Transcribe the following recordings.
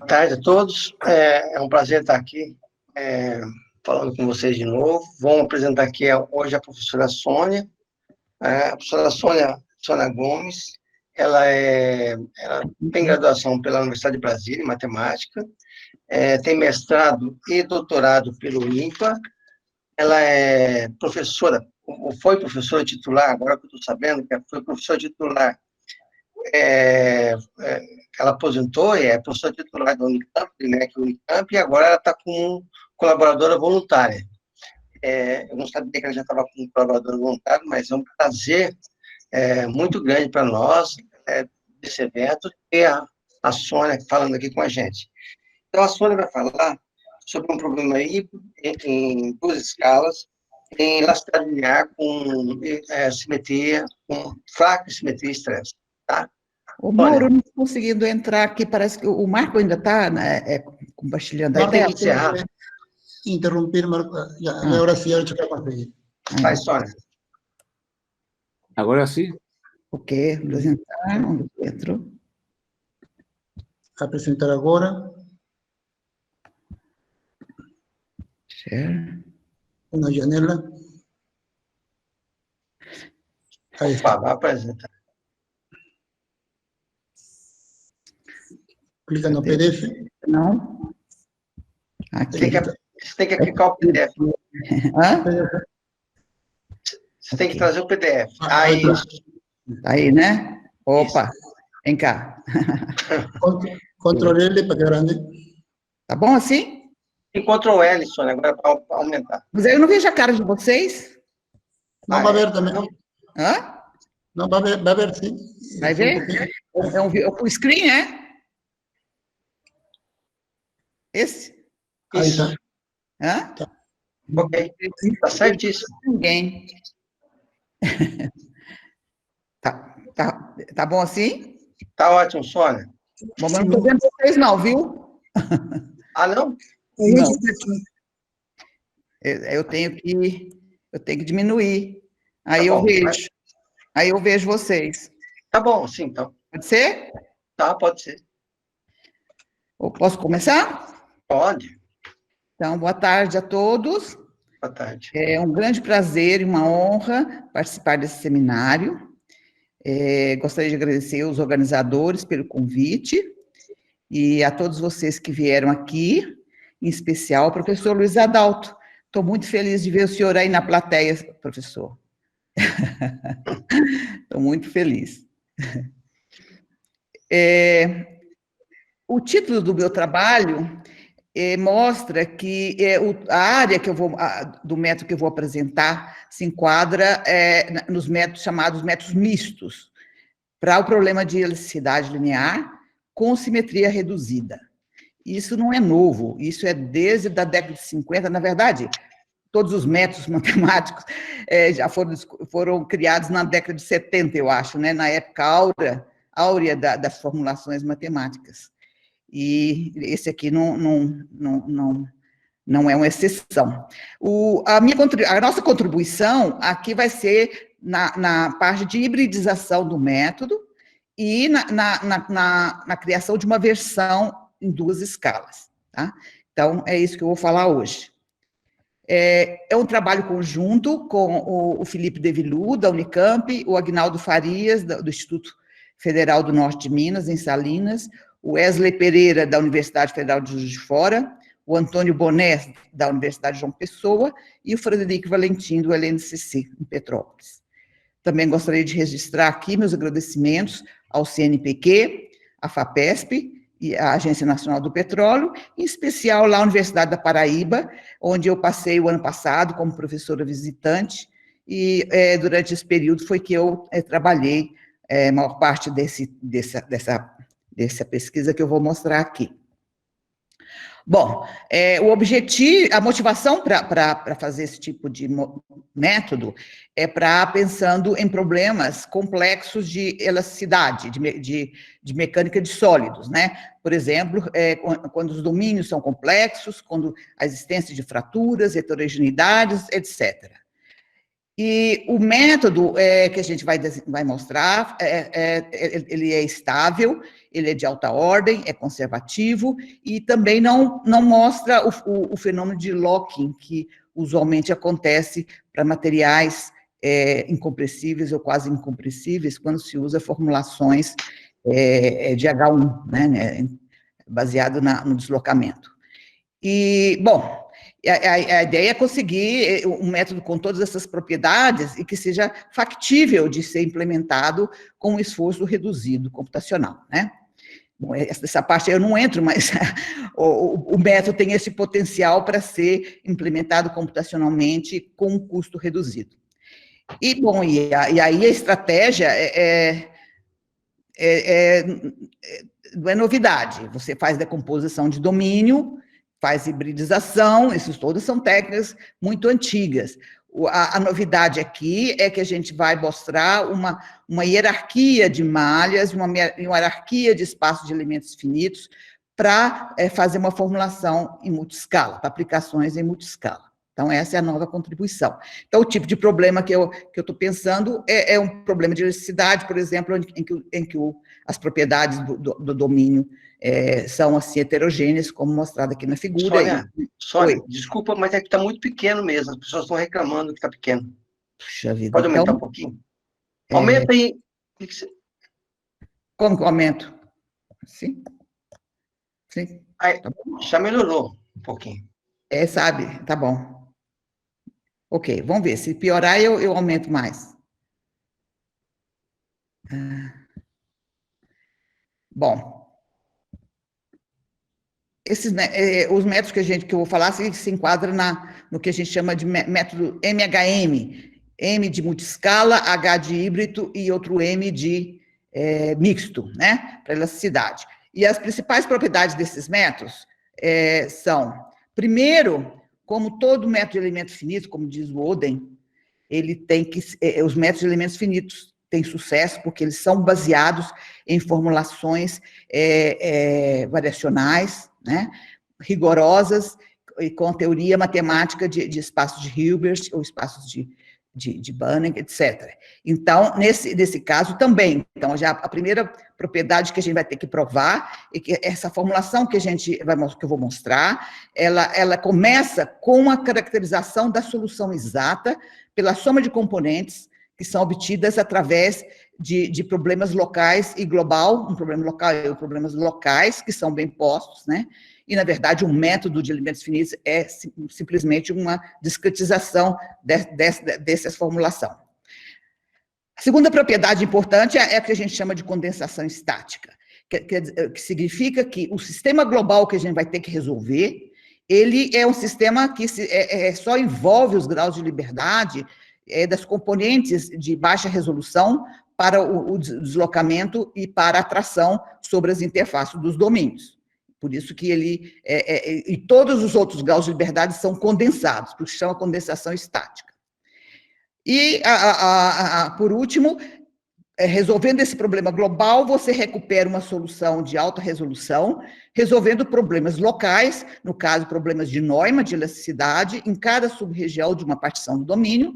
Boa tarde a todos. É um prazer estar aqui falando com vocês de novo. Vamos apresentar aqui hoje a professora Sônia. A professora Sônia Gomes, ela tem graduação pela Universidade de Brasília em matemática, tem mestrado e doutorado pelo INPA. Ela é professora, ou foi professora titular, agora que eu estou sabendo que foi professora titular. Ela aposentou e é professora titular da Unicamp, do INEC Unicamp, e agora ela está como colaboradora voluntária. Eu não sabia que ela já estava como colaboradora voluntária, mas é um prazer muito grande para nós, desse evento, ter a Sônia falando aqui com a gente. Então, a Sônia vai falar sobre um problema aí em duas escalas, em elasticidade linear com simetria, com fraca simetria e estresse, tá? O Mauro não está conseguindo entrar aqui, parece que o Marco ainda está compartilhando a tela. Interromper, Marco, agora sim, eu já consegui. Vai, Sônia. Agora sim? Ok, apresentar, onde entrou? Apresentar agora. Share. Uma janela. Aí está. Vai apresentar. Clica no PDF. Não? Aqui. Você tem que clicar o PDF. Hã? Você tem que trazer o PDF. Aí. Aí, né? Opa, vem cá. Ctrl L para que é grande. Tá bom assim? E Ctrl L, Sônia, agora para aumentar. Mas aí eu não vejo a cara de vocês. Não vai ver também. Hã? Não, vai ver sim. Vai ver? É o screen, é? Esse? Aí Isso. está. Hã? Tá. Ok, está certíssimo. Ninguém. Tá bom assim? Tá ótimo, Sônia. Bom, mas não estou vendo vocês não, viu? Ah, não? Não. Eu tenho que diminuir. Aí Tá bom, Aí eu vejo vocês. Tá bom, sim, então. Pode ser? Tá, pode ser. Eu posso começar? Pode. Então, boa tarde a todos. Boa tarde. É um grande prazer e uma honra participar desse seminário. Gostaria de agradecer aos organizadores pelo convite e a todos vocês que vieram aqui, em especial ao professor Luiz Adalto. Estou muito feliz de ver o senhor aí na plateia, professor. Estou muito feliz. O título do meu trabalho mostra que a área do método que eu vou apresentar se enquadra nos métodos chamados métodos mistos, para o problema de elasticidade linear com simetria reduzida. Isso não é novo, isso é desde a década de 50, na verdade, todos os métodos matemáticos já foram criados na década de 70, eu acho, né? Na época áurea das formulações matemáticas. E esse aqui não é uma exceção. A nossa contribuição aqui vai ser na parte de hibridização do método e na criação de uma versão em duas escalas. Tá? Então, é isso que eu vou falar hoje. É um trabalho conjunto com o Felipe Devilu, da Unicamp, o Agnaldo Farias, do Instituto Federal do Norte de Minas, em Salinas, o Wesley Pereira, da Universidade Federal de Juiz de Fora, o Antônio Boné, da Universidade de João Pessoa, e o Frederico Valentim, do LNCC, em Petrópolis. Também gostaria de registrar aqui meus agradecimentos ao CNPq, à FAPESP, e à Agência Nacional do Petróleo, em especial lá à Universidade da Paraíba, onde eu passei o ano passado como professora visitante, e durante esse período foi que eu trabalhei a maior parte dessa pesquisa que eu vou mostrar aqui. Bom, o objetivo, a motivação para fazer esse tipo de método é pensando em problemas complexos de elasticidade, de mecânica de sólidos, né? Por exemplo, quando os domínios são complexos, quando a existência de fraturas, heterogeneidades, etc. E o método que a gente vai mostrar, ele é estável, ele é de alta ordem, é conservativo, e também não mostra o fenômeno de locking, que usualmente acontece para materiais incompressíveis ou quase incompressíveis, quando se usa formulações de H1, né, baseado no deslocamento. E, bom, a ideia é conseguir um método com todas essas propriedades e que seja factível de ser implementado com um esforço reduzido computacional, né? Bom, essa parte eu não entro, mas o método tem esse potencial para ser implementado computacionalmente com um custo reduzido. E, bom, e aí a estratégia não é novidade. Você faz decomposição de domínio, faz hibridização, isso todas são técnicas muito antigas. A novidade aqui é que a gente vai mostrar uma hierarquia de malhas, uma hierarquia de espaços de elementos finitos para fazer uma formulação em multiscala, para aplicações em multiscala. Então, essa é a nova contribuição. Então, o tipo de problema que eu estou pensando é um problema de elasticidade, por exemplo, em que as propriedades do domínio são assim heterogêneas, como mostrado aqui na figura. Sônia, desculpa, mas é que está muito pequeno mesmo, as pessoas estão reclamando que está pequeno. Puxa vida. Pode aumentar um pouquinho? Aumenta aí. Como que eu aumento? Sim. Sim. Aí, tá, já melhorou um pouquinho. Sabe, tá bom. Ok, vamos ver. Se piorar, eu aumento mais. Bom, os métodos que eu vou falar se enquadram no que a gente chama de método MHM. M de multiscala, H de híbrido e outro M de mixto, né? Para elasticidade. E as principais propriedades desses métodos são, primeiro, como todo método de elemento finito, como diz o Oden, ele tem que, os métodos de elementos finitos têm sucesso porque eles são baseados em formulações variacionais, né, rigorosas, e com teoria matemática de espaços de Hilbert ou espaços de Banach, etc. Então, nesse caso também, então, já a primeira propriedade que a gente vai ter que provar é que essa formulação que que eu vou mostrar, ela começa com a caracterização da solução exata pela soma de componentes que são obtidas através de problemas locais e global, um problema local e problemas locais, que são bem postos, né? E, na verdade, um método de elementos finitos é simplesmente uma discretização dessa formulação. A segunda propriedade importante é a que a gente chama de condensação estática, que significa que o sistema global que a gente vai ter que resolver, ele é um sistema que só envolve os graus de liberdade das componentes de baixa resolução para o deslocamento e para a atração sobre as interfaces dos domínios. Por isso que e todos os outros graus de liberdade são condensados, por isso se chama condensação estática. E, por último, resolvendo esse problema global, você recupera uma solução de alta resolução, resolvendo problemas locais, no caso, problemas de Neumann, de elasticidade, em cada sub-região de uma partição do domínio,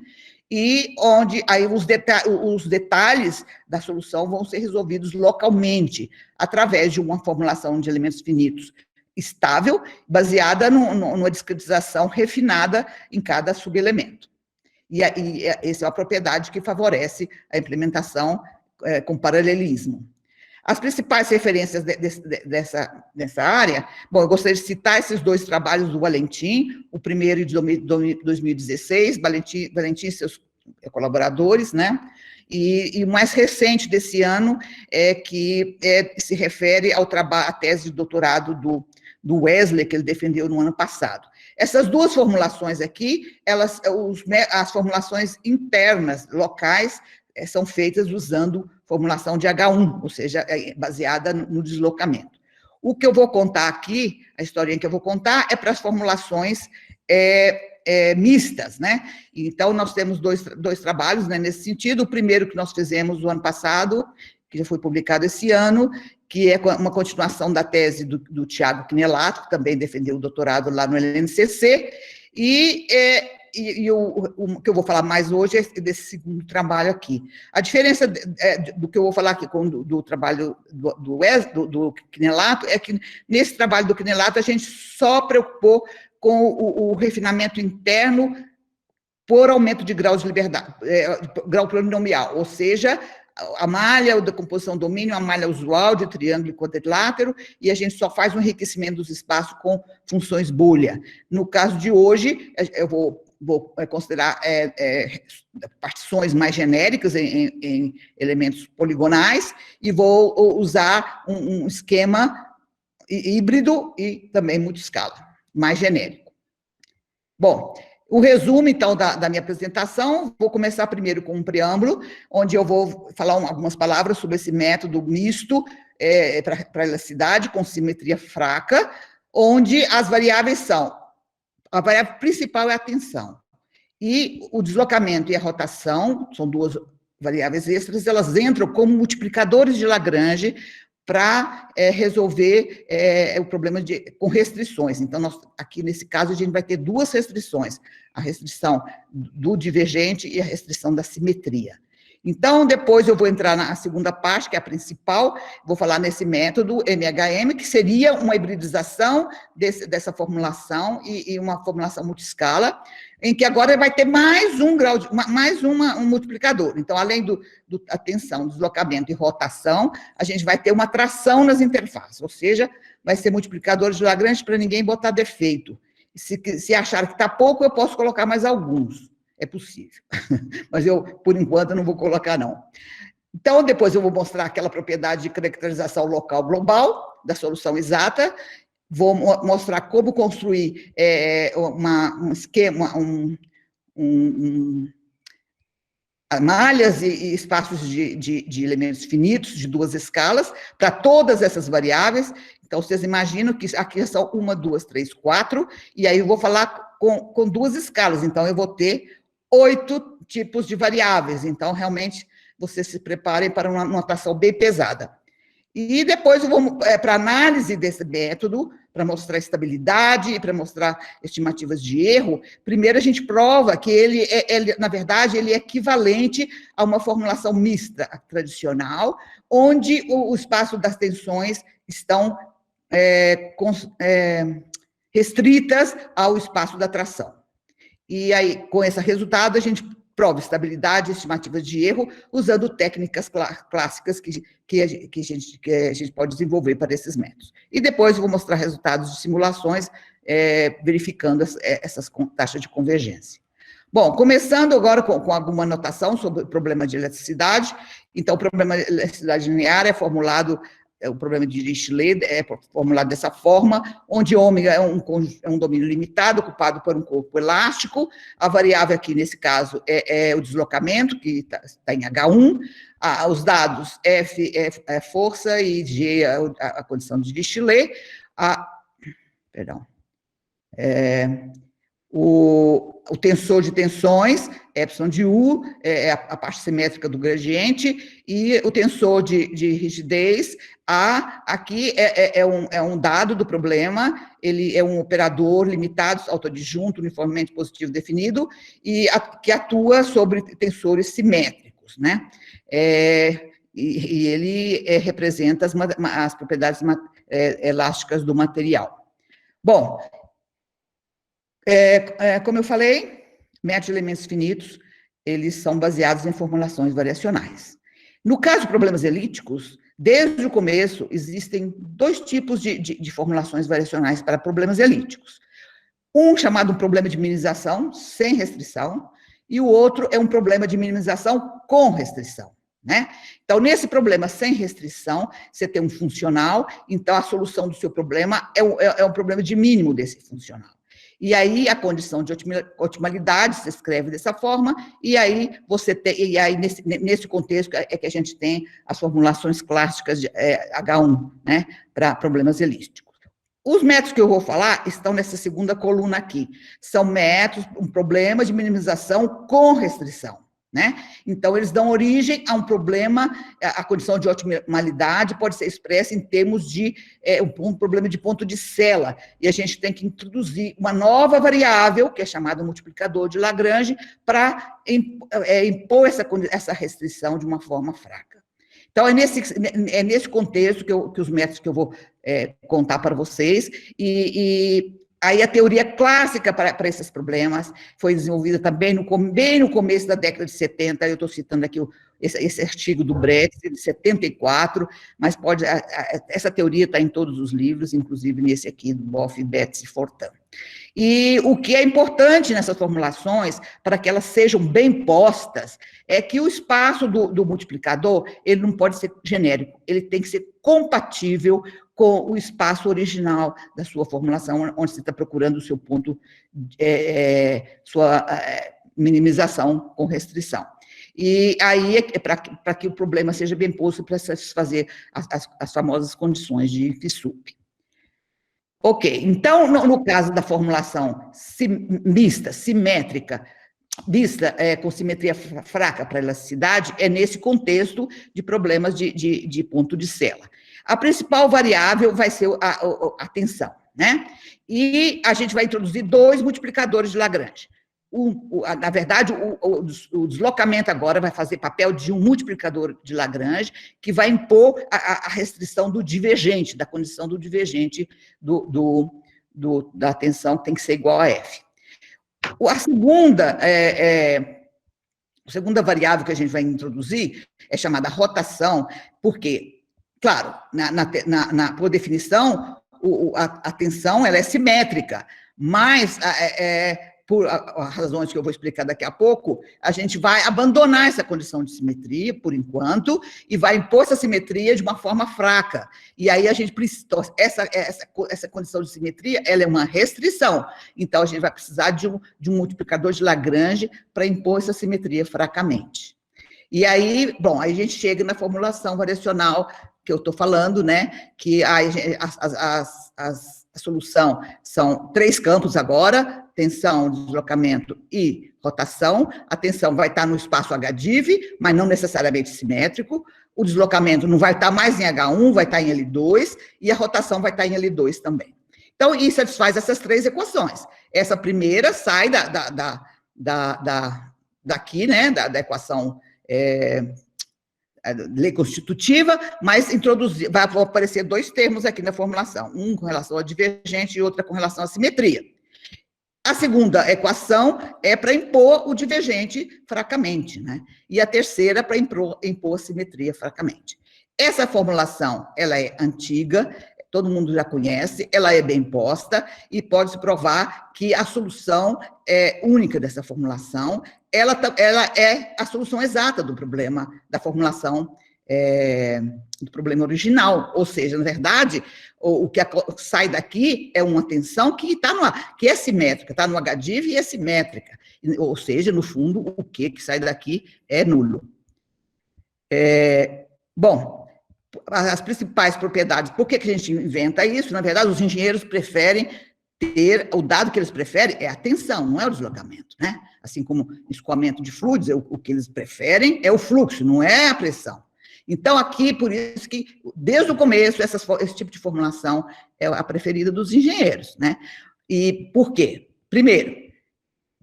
e onde aí os detalhes da solução vão ser resolvidos localmente, através de uma formulação de elementos finitos estável, baseada numa discretização refinada em cada subelemento. E essa é uma propriedade que favorece a implementação com paralelismo. As principais referências dessa área, bom, eu gostaria de citar esses dois trabalhos do Valentin, o primeiro de 2016, Valentin e seus colaboradores, né? E o mais recente desse ano que se refere à tese de doutorado do Wesley, que ele defendeu no ano passado. Essas duas formulações aqui, as formulações internas, locais, são feitas usando formulação de H1, ou seja, baseada no deslocamento. O que eu vou contar aqui, a historinha que eu vou contar, é para as formulações mistas, né? Então, nós temos dois trabalhos, né, nesse sentido. O primeiro que nós fizemos no ano passado, que já foi publicado esse ano, que é uma continuação da tese do Tiago Quinelato, que também defendeu o doutorado lá no LNCC, e o que eu vou falar mais hoje é desse segundo trabalho aqui. A diferença do que eu vou falar aqui do trabalho do quinelato é que nesse trabalho do quinelato a gente só preocupou com o refinamento interno por aumento de graus de liberdade, grau polinomial, ou seja, a malha da composição domínio, a malha usual de triângulo e quadrilátero, e a gente só faz um enriquecimento dos espaços com funções bolha. No caso de hoje, eu vou considerar partições mais genéricas em elementos poligonais, e vou usar um esquema híbrido e também multiscala, mais genérico. Bom, o resumo, então, da minha apresentação, vou começar primeiro com um preâmbulo, onde eu vou falar algumas palavras sobre esse método misto para elasticidade com simetria fraca, onde as variáveis são, a variável principal é a tensão, e o deslocamento e a rotação, são duas variáveis extras, elas entram como multiplicadores de Lagrange para resolver o problema com restrições. Então, aqui nesse caso, a gente vai ter duas restrições, a restrição do divergente e a restrição da simetria. Então, depois eu vou entrar na segunda parte, que é a principal, vou falar nesse método MHM, que seria uma hibridização dessa formulação e uma formulação multiscala, em que agora vai ter mais um grau, um multiplicador. Então, além da tensão, deslocamento e rotação, a gente vai ter uma tração nas interfaces, ou seja, vai ser multiplicadores de Lagrange para ninguém botar defeito. Se achar que está pouco, eu posso colocar mais alguns. É possível. Mas eu, por enquanto, não vou colocar, não. Então, depois eu vou mostrar aquela propriedade de caracterização local global da solução exata. Vou mostrar como construir um esquema, malhas e espaços de elementos finitos, de duas escalas, para todas essas variáveis. Então, vocês imaginam que aqui são 1, 2, 3, 4, e aí eu vou falar com duas escalas. Então, eu vou ter 8 tipos de variáveis. Então, realmente, vocês se preparem para uma notação bem pesada. E depois eu vou para análise desse método, para mostrar estabilidade e para mostrar estimativas de erro. Primeiro a gente prova que ele na verdade, ele é equivalente a uma formulação mista tradicional, onde o espaço das tensões estão restritas ao espaço da tração. E aí, com esse resultado, a gente prova estabilidade e estimativas de erro, usando técnicas clássicas que a gente pode desenvolver para esses métodos. E depois eu vou mostrar resultados de simulações, verificando essas taxas de convergência. Bom, começando agora com alguma anotação sobre o problema de elasticidade. Então, o problema de elasticidade linear é formulado, o problema de Dirichlet é formulado dessa forma, onde ômega é um domínio limitado, ocupado por um corpo elástico. A variável aqui, nesse caso, é o deslocamento, que está em H1. Os dados F é força e G é a condição de Dirichlet. O tensor de tensões, epsilon de U, é a parte simétrica do gradiente, e o tensor de rigidez, A, aqui é um dado do problema, ele é um operador limitado, autoadjunto, uniformemente positivo definido, e que atua sobre tensores simétricos, né? E ele representa as propriedades elásticas do material. Bom, como eu falei, métodos de elementos finitos, eles são baseados em formulações variacionais. No caso de problemas elípticos, desde o começo, existem dois tipos de formulações variacionais para problemas elípticos. Um chamado problema de minimização sem restrição, e o outro é um problema de minimização com restrição, né? Então, nesse problema sem restrição, você tem um funcional, então a solução do seu problema é um problema de mínimo desse funcional. E aí, a condição de otimalidade se escreve dessa forma, e aí você tem, nesse contexto é que a gente tem as formulações clássicas de H1, né, para problemas elípticos. Os métodos que eu vou falar estão nessa segunda coluna aqui. São métodos, um problema de minimização com restrição, né? Então, eles dão origem a um problema, a condição de otimalidade pode ser expressa em termos de um problema de ponto de Cella, e a gente tem que introduzir uma nova variável, que é chamada multiplicador de Lagrange, para impor essa restrição de uma forma fraca. Então, é nesse contexto que os métodos que eu vou contar para vocês, aí a teoria clássica para esses problemas foi desenvolvida também bem no começo da década de 70, eu estou citando aqui esse artigo do Brett, de 74, mas essa teoria está em todos os livros, inclusive nesse aqui, do Boff, Betts e Fortin. E o que é importante nessas formulações, para que elas sejam bem postas, é que o espaço do multiplicador, ele não pode ser genérico, ele tem que ser compatível com o espaço original da sua formulação, onde você está procurando o seu ponto, sua minimização com restrição. E aí, para que o problema seja bem posto, para satisfazer as famosas condições de FSUP. Ok, então, no caso da formulação mista, simétrica, vista com simetria fraca para elasticidade, é nesse contexto de problemas de ponto de Cella. A principal variável vai ser a tensão, né? E a gente vai introduzir 2 multiplicadores de Lagrange. Na verdade, o deslocamento agora vai fazer papel de um multiplicador de Lagrange, que vai impor a restrição do divergente, da condição do divergente da tensão, que tem que ser igual a F. A segunda variável que a gente vai introduzir é chamada rotação, porque, claro, por definição, a tensão ela é simétrica, mas por razões que eu vou explicar daqui a pouco, a gente vai abandonar essa condição de simetria, por enquanto, e vai impor essa simetria de uma forma fraca. E aí a gente precisa, essa condição de simetria, ela é uma restrição. Então, a gente vai precisar de um multiplicador de Lagrange para impor essa simetria fracamente. E aí, bom, aí a gente chega na formulação variacional que eu estou falando, né, que a solução são 3 campos agora, tensão, deslocamento e rotação. A tensão vai estar no espaço H-div, mas não necessariamente simétrico. O deslocamento não vai estar mais em H1, vai estar em L2, e a rotação vai estar em L2 também. Então, isso satisfaz essas 3 equações. Essa primeira sai daqui, né, da equação lei constitutiva, mas vai aparecer 2 termos aqui na formulação, um com relação ao divergente e outra com relação à simetria. A segunda equação é para impor o divergente fracamente, né? E a terceira para impor a simetria fracamente. Essa formulação, ela é antiga, todo mundo já conhece, ela é bem posta e pode-se provar que a solução única dessa formulação, ela é a solução exata do problema da formulação do problema original, ou seja, na verdade, o que sai daqui é uma tensão que é simétrica, está no H-div e é simétrica, ou seja, no fundo, o que sai daqui é nulo. Bom, as principais propriedades, por que a gente inventa isso? Na verdade, os engenheiros preferem o dado que eles preferem é a tensão, não é o deslocamento, né? Assim como escoamento de fluidos, o que eles preferem é o fluxo, não é a pressão. Então, aqui, por isso que, desde o começo, esse tipo de formulação é a preferida dos engenheiros, né? E por quê? Primeiro,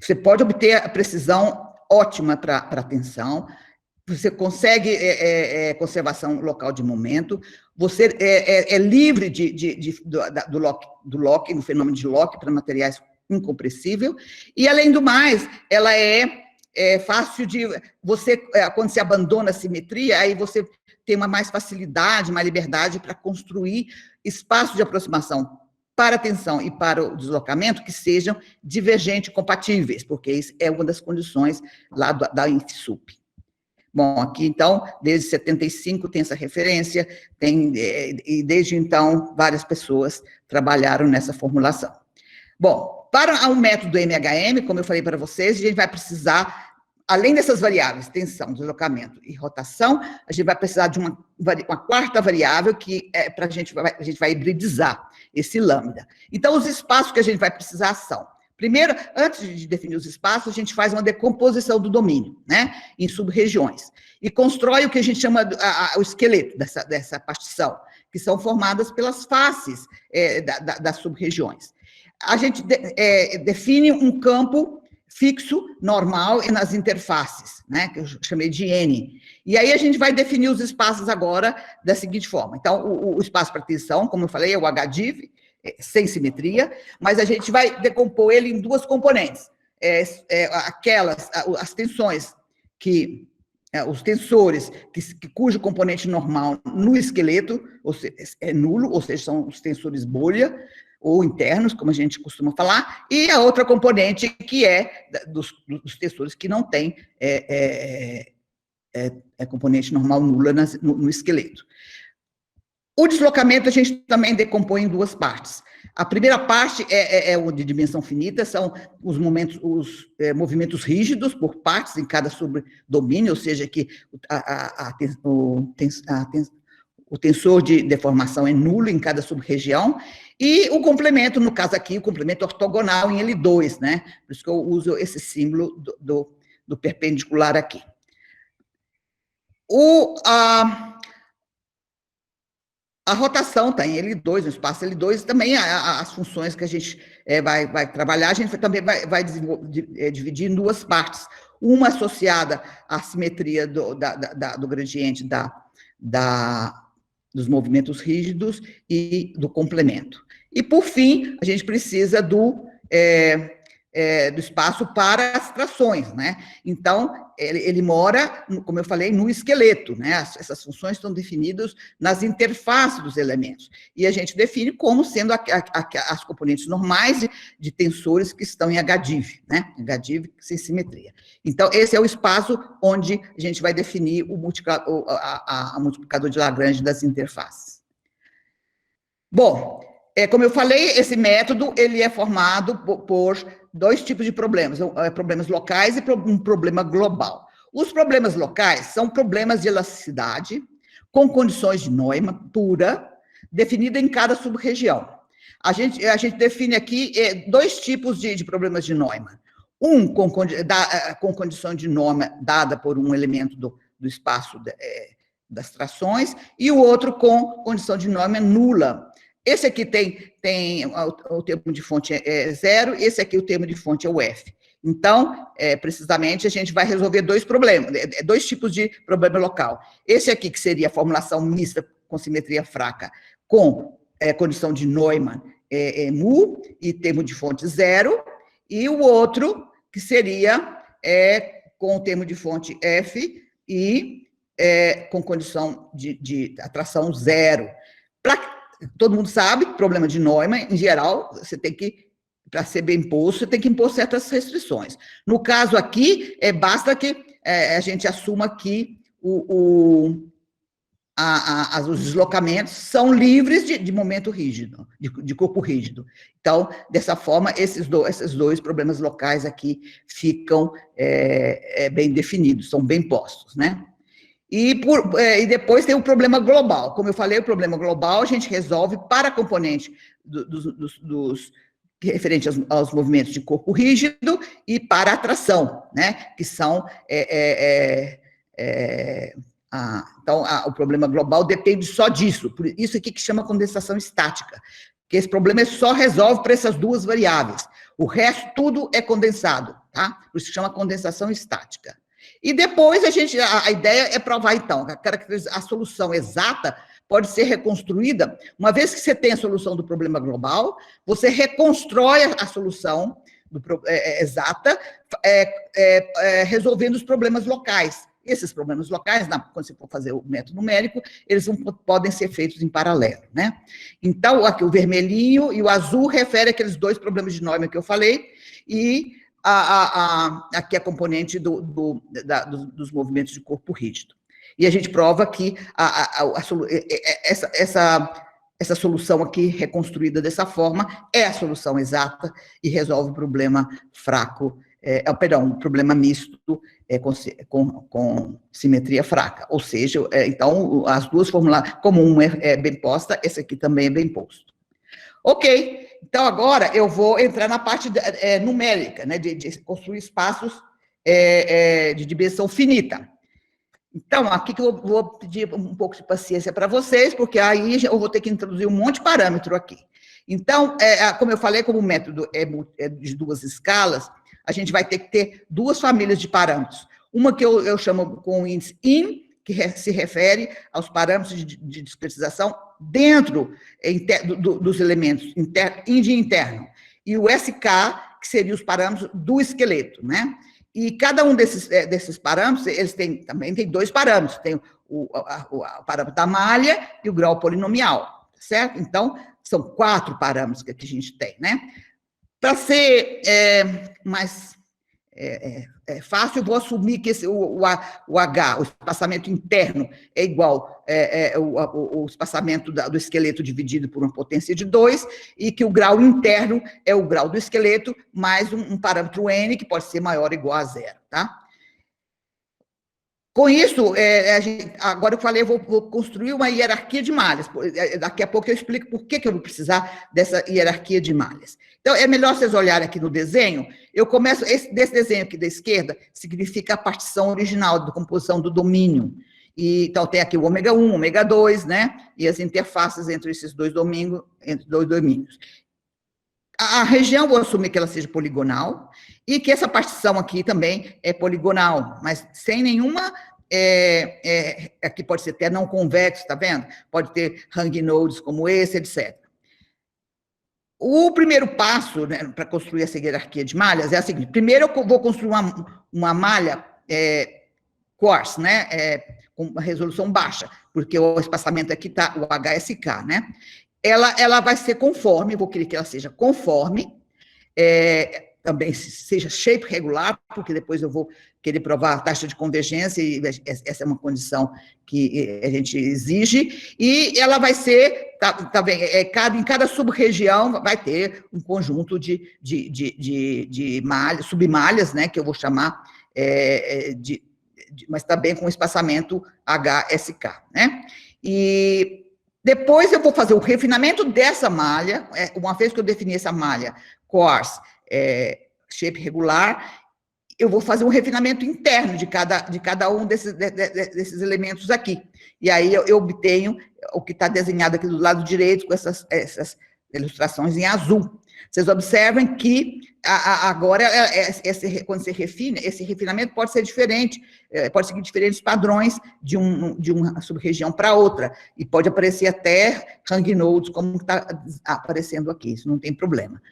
você pode obter a precisão ótima para a tensão, você consegue conservação local de momento, você é livre do Locke, no fenômeno de Locke, para materiais incompressível, e, além do mais, ela é fácil de... quando você abandona a simetria, aí você tem uma mais facilidade, uma liberdade para construir espaços de aproximação para a tensão e para o deslocamento que sejam divergente compatíveis, porque isso é uma das condições lá da INFSUP. Bom, aqui, então, desde 75 tem essa referência, e desde então, várias pessoas trabalharam nessa formulação. Bom, para o método MHM, como eu falei para vocês, a gente vai precisar, além dessas variáveis, tensão, deslocamento e rotação, a gente vai precisar de uma quarta variável, que a gente vai hibridizar esse lambda. Então, os espaços que a gente vai precisar são, Primeiro, antes de definir os espaços, a gente faz uma decomposição do domínio, né, em sub-regiões, e constrói o que a gente chama o esqueleto dessa partição, que são formadas pelas faces das sub-regiões. A gente define um campo fixo, normal, e nas interfaces, né, que eu chamei de N. E aí a gente vai definir os espaços agora da seguinte forma. Então, o espaço para tensão, como eu falei, é o HDIV, sem simetria, mas a gente vai decompor ele em duas componentes. As tensões os tensores cujo componente normal no esqueleto é nulo, ou seja, são os tensores bolha, ou internos, como a gente costuma falar, e a outra componente que é dos tensores que não tem componente normal nula no esqueleto. O deslocamento a gente também decompõe em duas partes. A primeira parte é o de dimensão finita, são os movimentos rígidos por partes em cada subdomínio, ou seja, que o tensor de deformação é nulo em cada sub-região, e o complemento, no caso aqui, o complemento ortogonal em L2, né? Por isso que eu uso esse símbolo do perpendicular aqui. A rotação está em L2, no espaço L2, e também as funções que a gente vai trabalhar, a gente também vai dividir em duas partes. Uma associada à simetria do gradiente dos movimentos rígidos e do complemento. E, por fim, a gente precisa do espaço para as trações, né? Então, ele mora, como eu falei, no esqueleto, né? Essas funções estão definidas nas interfaces dos elementos. E a gente define como sendo as componentes normais de tensores que estão em HDIV, né? HDIV sem simetria. Então, esse é o espaço onde a gente vai definir o multiplicador de Lagrange das interfaces. Bom, como eu falei, esse método ele é formado por dois tipos de problemas, problemas locais e um problema global. Os problemas locais são problemas de elasticidade com condições de Neumann pura, definida em cada sub-região. A gente define aqui dois tipos de problemas de Neumann. Um com condição de Neumann dada por um elemento do espaço das trações, e o outro com condição de Neumann nula. Esse aqui tem o termo de fonte é 0, esse aqui o termo de fonte é o F. Então, precisamente, a gente vai resolver dois problemas, dois tipos de problema local. Esse aqui, que seria a formulação mista com simetria fraca, com condição de Neumann mu e termo de fonte 0, e o outro, que seria com o termo de fonte F e com condição de atração 0. Todo mundo sabe, problema de Neumann, em geral, você tem que, para ser bem posto, você tem que impor certas restrições. No caso aqui, basta que a gente assuma que os deslocamentos são livres de momento rígido, de corpo rígido. Então, dessa forma, esses dois problemas locais aqui ficam bem definidos, são bem postos, né? E depois tem o problema global. Como eu falei, o problema global a gente resolve para a componente referente aos movimentos de corpo rígido e para a tração, né? Que são... então, o problema global depende só disso. Por isso aqui que chama condensação estática. Que esse problema só resolve para essas duas variáveis. O resto, tudo é condensado, tá? Por isso que chama condensação estática. E depois a ideia é provar, então, a solução exata pode ser reconstruída. Uma vez que você tem a solução do problema global, você reconstrói a solução exata, resolvendo os problemas locais. Esses problemas locais, quando você for fazer o método numérico, eles não podem ser feitos em paralelo, né? Então, aqui o vermelhinho e o azul refere àqueles dois problemas de Neumann que eu falei, e aqui a componente dos movimentos de corpo rígido. E a gente prova que essa solução aqui, reconstruída dessa forma, é a solução exata e resolve o problema fraco, o problema misto com simetria fraca. Ou seja, então, as duas fórmulas, como uma é bem posta, essa aqui também é bem posto. Ok, então agora eu vou entrar na parte numérica, né, de construir espaços de dimensão finita. Então, aqui que eu vou pedir um pouco de paciência para vocês, porque aí eu vou ter que introduzir um monte de parâmetro aqui. Então, como eu falei, como o método é de duas escalas, a gente vai ter que ter duas famílias de parâmetros. Uma que eu chamo com o índice IN, que se refere aos parâmetros de discretização dentro dos elementos IND interno, e o SK, que seria os parâmetros do esqueleto, né? E cada um desses parâmetros, eles também tem dois parâmetros, tem o parâmetro da malha e o grau polinomial, certo? Então, são 4 parâmetros que a gente tem, né? Para ser mais fácil, eu vou assumir que o H, o espaçamento interno, é igual o espaçamento do esqueleto dividido por uma potência de 2, e que o grau interno é o grau do esqueleto mais um parâmetro N, que pode ser maior ou igual a 0, tá? Com isso, agora eu falei, eu vou construir uma hierarquia de malhas. Daqui a pouco eu explico por que eu vou precisar dessa hierarquia de malhas. Então, é melhor vocês olharem aqui no desenho. Eu começo, desse desenho aqui da esquerda, significa a partição original da composição do domínio. Então, tem aqui o ômega 1, ômega 2, né? E as interfaces entre esses dois domínios. A região, vou assumir que ela seja poligonal, e que essa partição aqui também é poligonal, mas sem nenhuma... aqui pode ser até não convexo, tá vendo? Pode ter hang nodes como esse, etc. O primeiro passo, né, para construir essa hierarquia de malhas é o seguinte: primeiro eu vou construir uma malha coarse, né, com uma resolução baixa, porque o espaçamento aqui está o HSK, né? Ela vai ser conforme, vou querer que ela seja conforme, também seja shape regular, porque depois eu vou querer provar a taxa de convergência, e essa é uma condição que a gente exige, e ela vai ser, tá bem, em cada sub-região vai ter um conjunto de malhas, submalhas, né, que eu vou chamar mas também com espaçamento HSK, né? E depois eu vou fazer o refinamento dessa malha, uma vez que eu defini essa malha coarse, shape regular, eu vou fazer um refinamento interno de cada um desses elementos aqui. E aí eu obtenho o que está desenhado aqui do lado direito, com essas ilustrações em azul. Vocês observem que agora, quando você refina, esse refinamento pode ser diferente, pode seguir diferentes padrões de uma sub-região para outra, e pode aparecer até hang nodes, como está aparecendo aqui, isso não tem problema.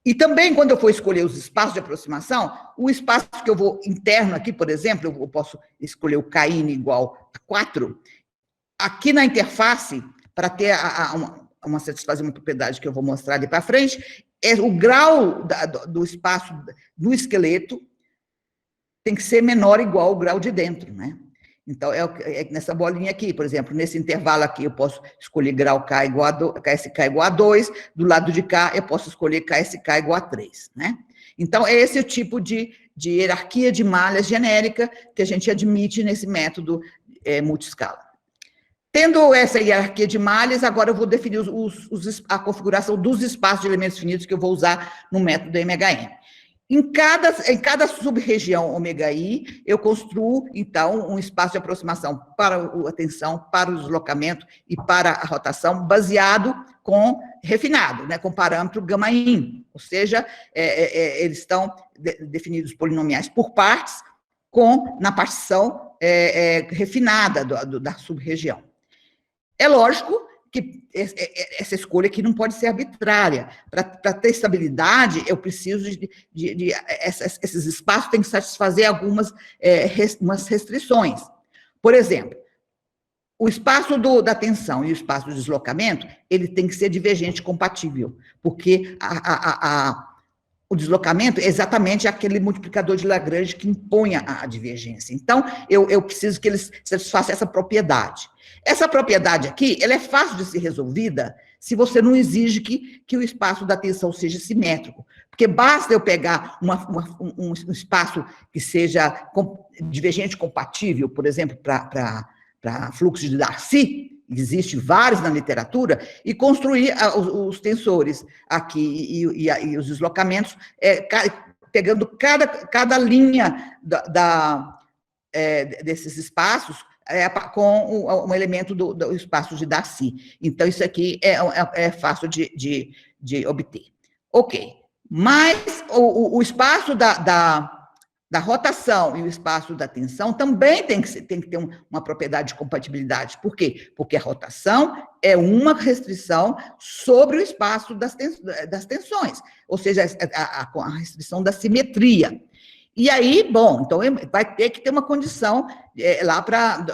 E também, quando eu for escolher os espaços de aproximação, o espaço que eu vou interno aqui, por exemplo, eu posso escolher o KIN igual a 4, aqui na interface, para ter satisfazer uma propriedade que eu vou mostrar ali para frente, o grau do espaço do esqueleto tem que ser menor ou igual ao grau de dentro, né? Então, nessa bolinha aqui, por exemplo, nesse intervalo aqui, eu posso escolher grau K igual a KSK igual a 2, do lado de cá, eu posso escolher KSK igual a 3, né? Então, é esse o tipo de hierarquia de malhas genérica que a gente admite nesse método multiscala. Tendo essa hierarquia de malhas, agora eu vou definir a configuração dos espaços de elementos finitos que eu vou usar no método MHM. Em cada sub-região ômega-I, eu construo, então, um espaço de aproximação para a tensão, para o deslocamento e para a rotação, baseado refinado, né, com parâmetro gama-in, ou seja, eles estão definidos polinomiais por partes, na partição refinada da sub-região. É lógico que essa escolha aqui não pode ser arbitrária. Para ter estabilidade, eu preciso esses espaços têm que satisfazer algumas restrições. Por exemplo, o espaço da tensão e o espaço do deslocamento, ele tem que ser divergente compatível, porque o deslocamento é exatamente aquele multiplicador de Lagrange que impõe a divergência. Então, eu preciso que eles satisfaçam essa propriedade. Essa propriedade aqui, ela é fácil de ser resolvida se você não exige que o espaço da tensão seja simétrico. Porque basta eu pegar um espaço que seja divergente compatível, por exemplo, para fluxo de Darcy, existe vários na literatura, e construir os tensores aqui e os deslocamentos, pegando cada linha desses espaços com um elemento do espaço de Darcy. Então, isso aqui é fácil de obter. Ok, mas o espaço da rotação e o espaço da tensão também tem que ter uma propriedade de compatibilidade. Por quê? Porque a rotação é uma restrição sobre o espaço das tensões, ou seja, a restrição da simetria. E aí, bom, então vai ter que ter uma condição lá para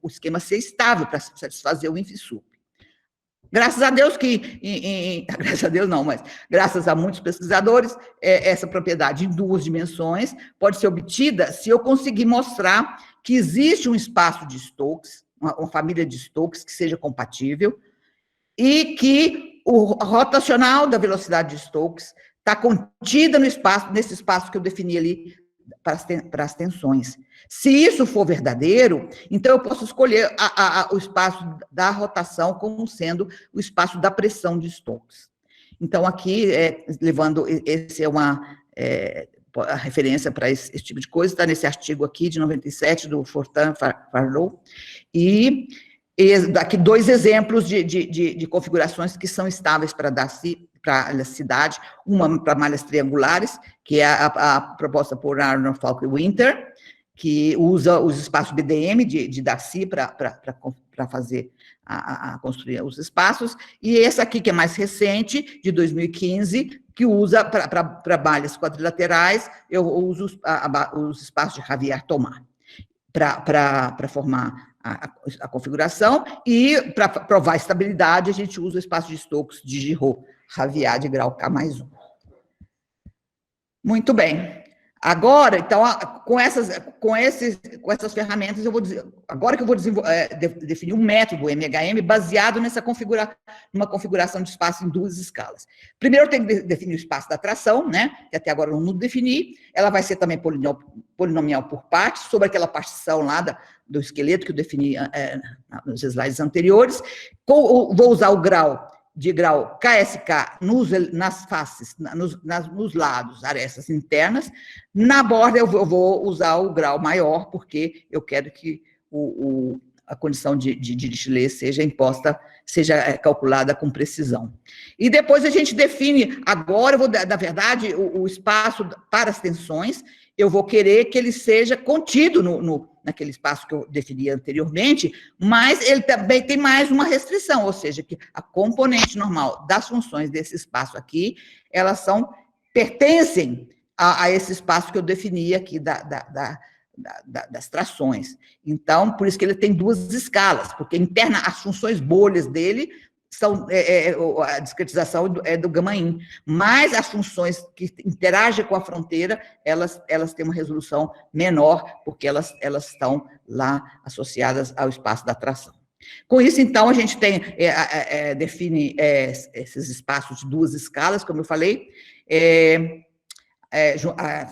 o esquema ser estável, para satisfazer o INFSUP. Graças a Deus graças a Deus não, mas graças a muitos pesquisadores, essa propriedade em 2 dimensões pode ser obtida se eu conseguir mostrar que existe um espaço de Stokes, uma família de Stokes que seja compatível, e que o rotacional da velocidade de Stokes está contida nesse espaço que eu defini ali para as tensões. Se isso for verdadeiro, então eu posso escolher o espaço da rotação como sendo o espaço da pressão de Stokes. Então, aqui, esse é a referência para esse tipo de coisa, está nesse artigo aqui, de 97, do Fortin-Farlow, e aqui 2 exemplos de configurações que são estáveis para a elasticidade, uma para malhas triangulares, que é a proposta por Arnold, Falk e Winter, que usa os espaços BDM de Darcy para fazer construir os espaços, e essa aqui, que é mais recente, de 2015, que usa para malhas quadrilaterais, eu uso os espaços de Javier-Thomas para formar a configuração, e para provar a estabilidade, a gente usa o espaço de Stokes de Giraud-Javier de grau K+1. Muito bem. Agora, então, com essas ferramentas, eu vou dizer, agora que eu vou definir um método MHM baseado numa configuração de espaço em 2 escalas. Primeiro, eu tenho que definir o espaço da tração, né, que até agora eu não defini. Ela vai ser também polinomial por partes, sobre aquela partição lá do esqueleto que eu defini nos slides anteriores. Vou usar o grau KSK nas faces, nos lados, arestas internas. Na borda, eu vou usar o grau maior, porque eu quero que a condição de Dirichlet seja calculada com precisão. E depois a gente define, agora, na verdade, o espaço para as tensões, eu vou querer que ele seja contido naquele espaço que eu defini anteriormente, mas ele também tem mais uma restrição, ou seja, que a componente normal das funções desse espaço aqui, elas pertencem a esse espaço que eu defini aqui das trações. Então, por isso que ele tem 2 escalas, porque as funções bolhas dele a discretização é do gama-in, mas as funções que interagem com a fronteira, elas têm uma resolução menor, porque elas estão lá associadas ao espaço da tração. Com isso, então, a gente define esses espaços de 2 escalas, como eu falei,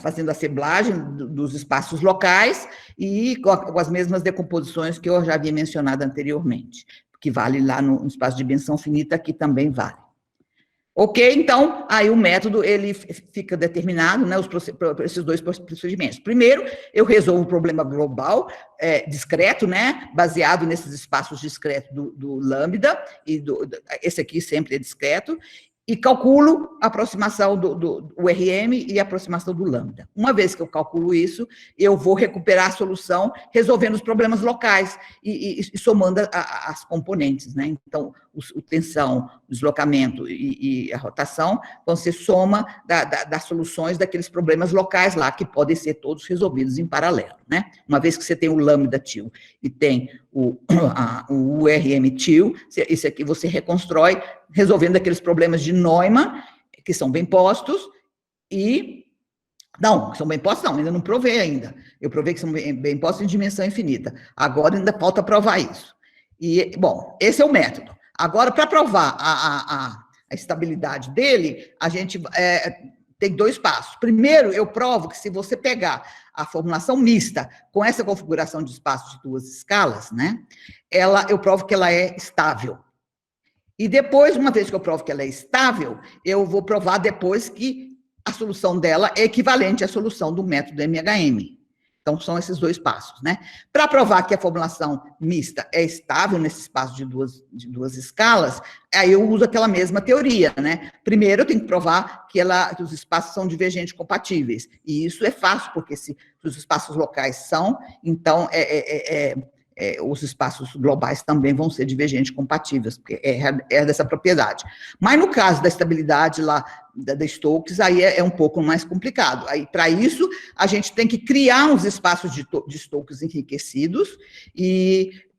fazendo a assemblagem dos espaços locais e com as mesmas decomposições que eu já havia mencionado anteriormente, que vale lá no espaço de dimensão finita, aqui também vale. Ok? Então, aí o método, ele fica determinado, né, esses 2 procedimentos. Primeiro, eu resolvo o problema global, discreto, né, baseado nesses espaços discretos do lambda, esse aqui sempre é discreto, e calculo a aproximação do URM e a aproximação do lambda. Uma vez que eu calculo isso, eu vou recuperar a solução resolvendo os problemas locais e somando as componentes, né? Então, a tensão, o deslocamento e a rotação vão ser soma das soluções daqueles problemas locais lá, que podem ser todos resolvidos em paralelo, né? Uma vez que você tem o lambda til e tem o URM til, esse aqui você reconstrói resolvendo aqueles problemas de Neumann, que são bem postos, não, são bem postos não, ainda não provei ainda. Eu provei que são bem postos em dimensão infinita. Agora ainda falta provar isso. E, bom, esse é o método. Agora, para provar a estabilidade dele, a gente tem 2 passos. Primeiro, eu provo que se você pegar a formulação mista com essa configuração de espaços de 2 escalas, né, eu provo que ela é estável. E depois, uma vez que eu provo que ela é estável, eu vou provar depois que a solução dela é equivalente à solução do método MHM. Então, são esses 2 passos, né? Para provar que a formulação mista é estável nesse espaço de duas escalas, aí eu uso aquela mesma teoria, né? Primeiro, eu tenho que provar que os espaços são divergentes compatíveis. E isso é fácil, porque se os espaços locais são, então os espaços globais também vão ser divergentes compatíveis, porque é dessa propriedade. Mas no caso da estabilidade lá da Stokes, aí é um pouco mais complicado. Aí, para isso, a gente tem que criar uns espaços de Stokes enriquecidos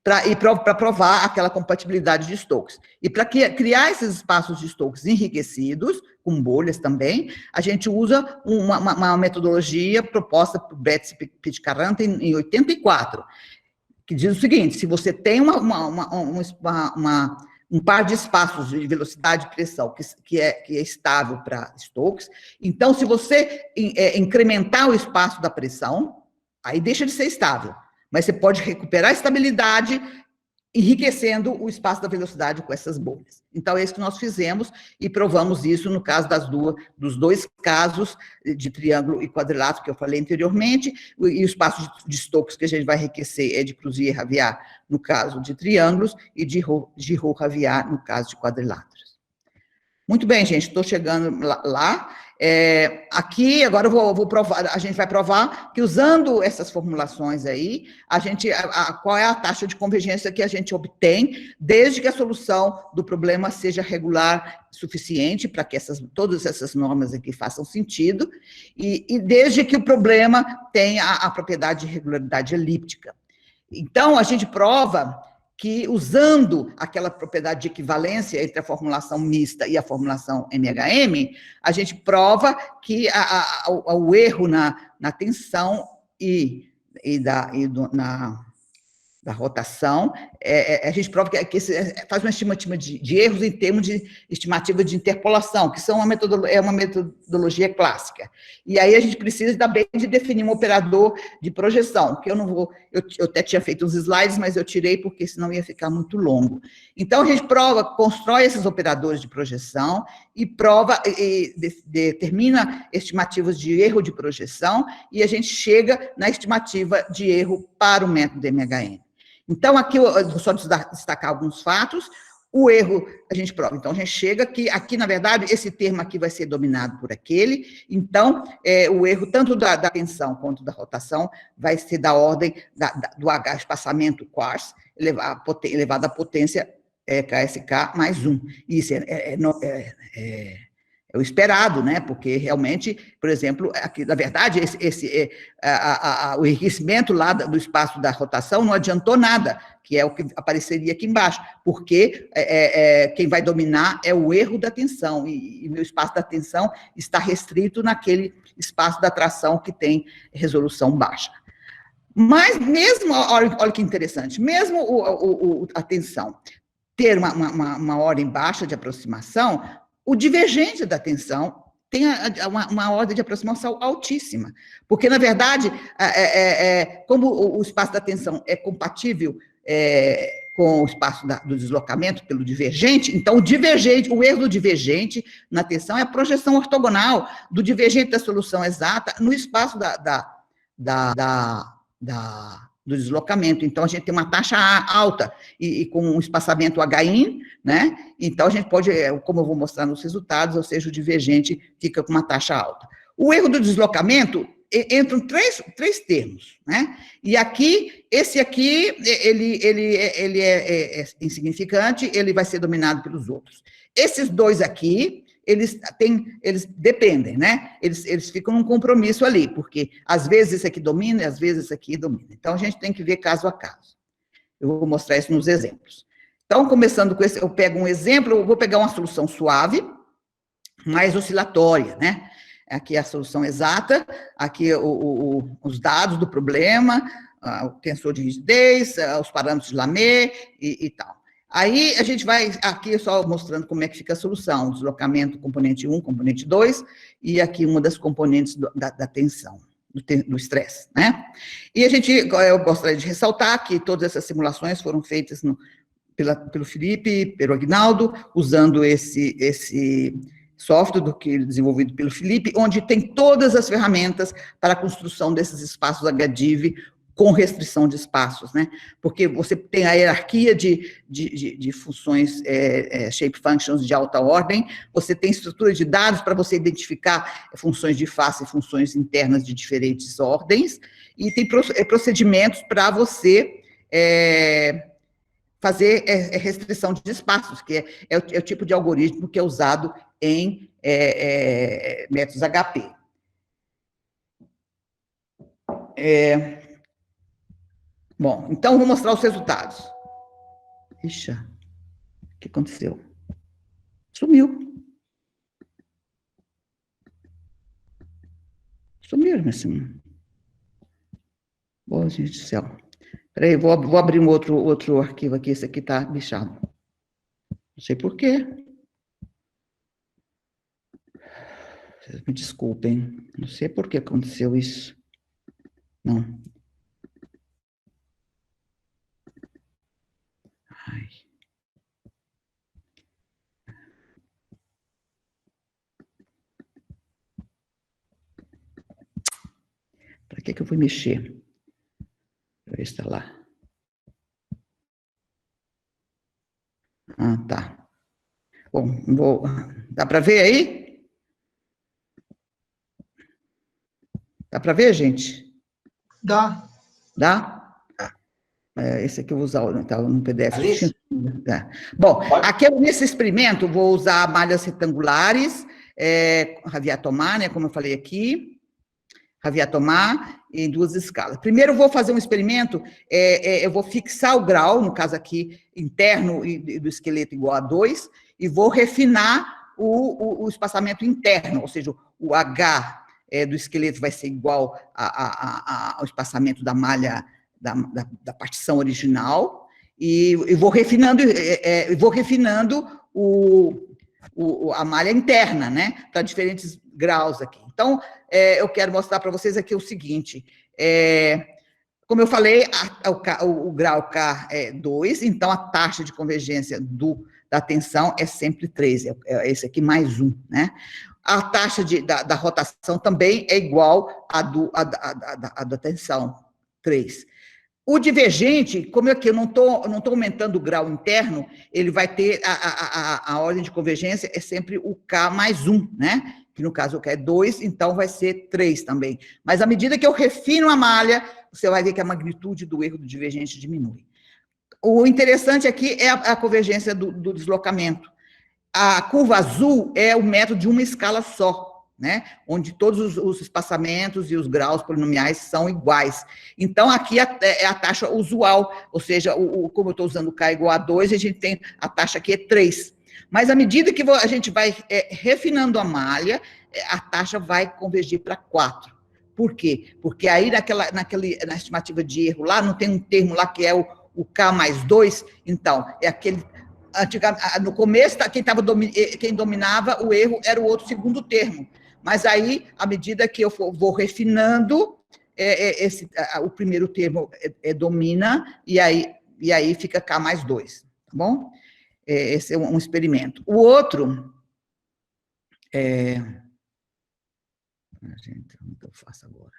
para provar aquela compatibilidade de Stokes. E para criar esses espaços de Stokes enriquecidos, com bolhas também, a gente usa uma metodologia proposta por Betts e Pitcairn em 84, que diz o seguinte: se você tem um par de espaços de velocidade e pressão que é estável para Stokes, então, se você incrementar o espaço da pressão, aí deixa de ser estável, mas você pode recuperar a estabilidade enriquecendo o espaço da velocidade com essas bolhas. Então, é isso que nós fizemos e provamos isso no caso dos 2 casos de triângulo e quadrilátero que eu falei anteriormente, e o espaço de Stokes que a gente vai enriquecer é de Cruzier-Raviat no caso de triângulos e de Giraud-Raviat no caso de quadriláteros. Muito bem, gente, estou chegando lá. Aqui, agora eu vou provar, a gente vai provar que usando essas formulações aí, qual é a taxa de convergência que a gente obtém, desde que a solução do problema seja regular suficiente para que todas essas normas aqui façam sentido, e desde que o problema tenha a propriedade de regularidade elíptica. Então, a gente prova que, usando aquela propriedade de equivalência entre a formulação mista e a formulação MHM, a gente prova que o erro na tensão da rotação, a gente prova que faz uma estimativa de erros em termos de estimativa de interpolação, que é uma metodologia clássica. E aí a gente precisa também de definir um operador de projeção, que eu até tinha feito uns slides, mas eu tirei porque senão ia ficar muito longo. Então, a gente constrói esses operadores de projeção e determina estimativas de erro de projeção, e a gente chega na estimativa de erro para o método MHM. Então, aqui eu vou só destacar alguns fatos. O erro, a gente prova. Então, a gente chega que aqui, na verdade, esse termo aqui vai ser dominado por aquele. Então, o erro tanto da tensão quanto da rotação vai ser da ordem do H, espaçamento quartz, elevado à potência KSK mais 1. Isso é o esperado, né? Porque realmente, por exemplo, aqui, na verdade, o enriquecimento lá do espaço da rotação não adiantou nada, que é o que apareceria aqui embaixo, porque quem vai dominar é o erro da tensão, e meu espaço da tensão está restrito naquele espaço da tração que tem resolução baixa. Mas mesmo, olha que interessante, mesmo a tensão ter uma ordem baixa de aproximação, o divergente da tensão tem uma ordem de aproximação altíssima, porque, na verdade, como o espaço da tensão é compatível com o espaço do deslocamento pelo divergente, então o erro do divergente na tensão é a projeção ortogonal do divergente da solução exata no espaço do deslocamento. Então, a gente tem uma taxa alta e com um espaçamento HI, né? Então, a gente pode, como eu vou mostrar nos resultados, ou seja, o divergente fica com uma taxa alta. O erro do deslocamento entram três termos, né? E aqui, esse aqui, ele é insignificante, ele vai ser dominado pelos outros. Esses dois aqui, eles dependem, né? Eles ficam num compromisso ali, porque às vezes esse aqui domina e às vezes esse aqui domina. Então, a gente tem que ver caso a caso. Eu vou mostrar isso nos exemplos. Então, começando com esse, eu pego um exemplo, eu vou pegar uma solução suave, mais oscilatória, né? Aqui é a solução exata, aqui os dados do problema, o tensor de rigidez, os parâmetros de Lamé e tal. Aí a gente vai aqui só mostrando como é que fica a solução, deslocamento componente 1, componente 2, e aqui uma das componentes da tensão, do estresse, né? E eu gostaria de ressaltar que todas essas simulações foram feitas pelo Felipe, pelo Aguinaldo, usando esse software desenvolvido pelo Felipe, onde tem todas as ferramentas para a construção desses espaços HDIV com restrição de espaços, né? Porque você tem a hierarquia de funções, shape functions de alta ordem, você tem estrutura de dados para você identificar funções de face e funções internas de diferentes ordens, e tem procedimentos para você fazer restrição de espaços, que é o tipo de algoritmo que é usado em métodos HP. Bom, então vou mostrar os resultados. Ixi, o que aconteceu? Sumiu. Sumiu, meu senhor. Boa, gente do céu. Peraí, vou abrir um outro arquivo aqui, esse aqui está bichado. Não sei por quê. Vocês me desculpem, não sei por que aconteceu isso. Não. Ai. Para que eu fui mexer? Para ver se está lá. Ah, tá. Bom, dá para ver aí? Dá para ver, gente? Dá. Dá? Esse aqui eu vou usar tá, no PDF. Alice? Bom, aqui nesse experimento, vou usar malhas retangulares, Javier-Tomar, né, como eu falei aqui, Javier-Tomar, em 2 escalas. Primeiro, eu vou fazer um experimento, eu vou fixar o grau, no caso aqui, interno e do esqueleto igual a 2, e vou refinar o espaçamento interno, ou seja, o H do esqueleto vai ser igual ao espaçamento da malha, da partição original, e vou refinando, a malha interna, né, para diferentes graus aqui. Então, eu quero mostrar para vocês aqui o seguinte, como eu falei, o grau K é 2, então a taxa de convergência da tensão é sempre 3, é esse aqui mais 1, né? A taxa da rotação também é igual à da tensão, 3. O divergente, como aqui eu não estou aumentando o grau interno, ele vai ter a ordem de convergência é sempre o K mais 1, né? Que no caso o K é 2, então vai ser 3 também. Mas à medida que eu refino a malha, você vai ver que a magnitude do erro do divergente diminui. O interessante aqui é a convergência do deslocamento. A curva azul é o método de uma escala só, né? Onde todos os espaçamentos e os graus polinomiais são iguais. Então, aqui é a taxa usual, ou seja, como eu estou usando o K igual a 2, a gente tem a taxa aqui é 3. Mas, à medida que a gente vai refinando a malha, a taxa vai convergir para 4. Por quê? Porque aí, na estimativa de erro lá, não tem um termo lá que é o K mais 2, então, é aquele... No começo, quem dominava o erro era o outro segundo termo, mas aí, à medida que eu vou refinando, o primeiro termo domina, e aí fica K mais 2, tá bom? Esse é um experimento. O outro, gente, como que eu faço agora?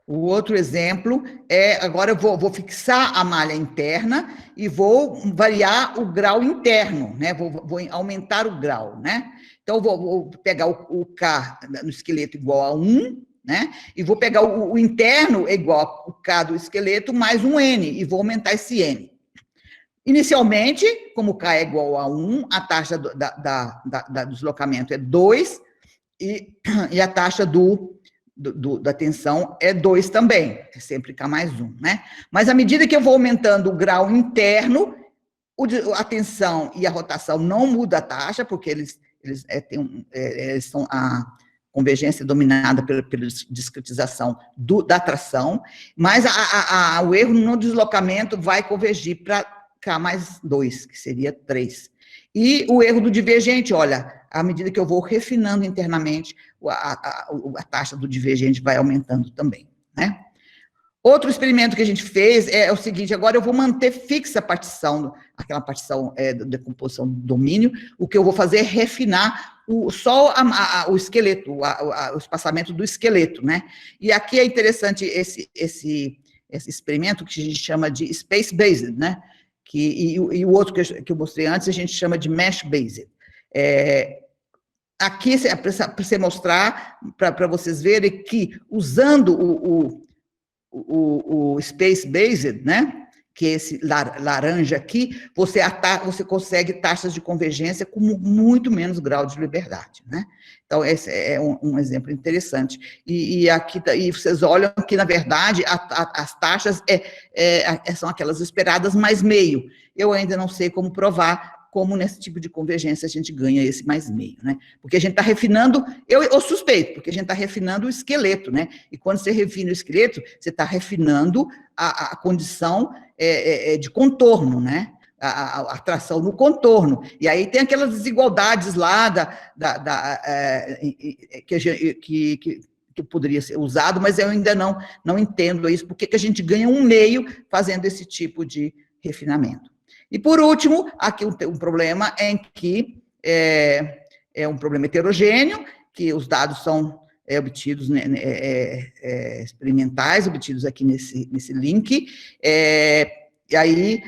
O outro exemplo agora eu vou fixar a malha interna e vou variar o grau interno, né? Vou aumentar o grau, né? Então, vou pegar o K no esqueleto igual a 1, né? E vou pegar o interno igual ao K do esqueleto mais um N, e vou aumentar esse N. Inicialmente, como o K é igual a 1, a taxa do deslocamento é 2, e a taxa da tensão é 2 também, é sempre K mais 1, né? Mas à medida que eu vou aumentando o grau interno, a tensão e a rotação não muda a taxa, porque eles são convergência dominada pela discretização da tração, mas o erro no deslocamento vai convergir para K mais 2, que seria 3. E o erro do divergente, olha, à medida que eu vou refinando internamente, a taxa do divergente vai aumentando também, né? Outro experimento que a gente fez é o seguinte: agora eu vou manter fixa a partição, aquela partição de decomposição do domínio, o que eu vou fazer é refinar só o esqueleto, o espaçamento do esqueleto, né? E aqui é interessante esse experimento que a gente chama de space-based, né? E o outro que eu mostrei antes, a gente chama de mesh-based. Aqui, para você mostrar, para vocês verem que, usando o space-based, né, que é esse laranja aqui, você consegue taxas de convergência com muito menos grau de liberdade, né? Então, esse é um exemplo interessante. E aqui e vocês olham que, na verdade, as taxas são aquelas esperadas mais meio. Eu ainda não sei como provar como nesse tipo de convergência a gente ganha esse mais meio, né? Porque a gente está refinando, eu suspeito, porque a gente está refinando o esqueleto, né? E quando você refina o esqueleto, você está refinando a condição de contorno, né? A tração no contorno. E aí tem aquelas desigualdades lá que poderia ser usado, mas eu ainda não entendo isso, porque que a gente ganha um meio fazendo esse tipo de refinamento. E, por último, aqui um problema em que é um problema heterogêneo, que os dados são obtidos, experimentais, obtidos aqui nesse link, e aí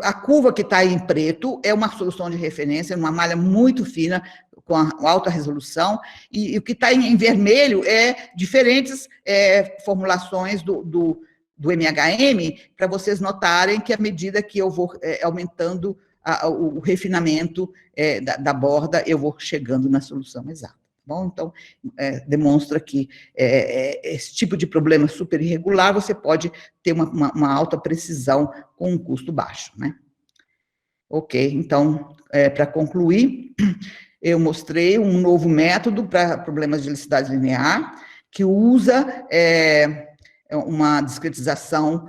a curva que está aí em preto é uma solução de referência, uma malha muito fina, com alta resolução, e o que está em vermelho é diferentes formulações do MHM, para vocês notarem que, à medida que eu vou aumentando o refinamento da borda, eu vou chegando na solução exata. Bom, então, demonstra que esse tipo de problema super irregular, você pode ter uma alta precisão com um custo baixo, né? Ok, então, para concluir, eu mostrei um novo método para problemas de elasticidade linear, que usa uma discretização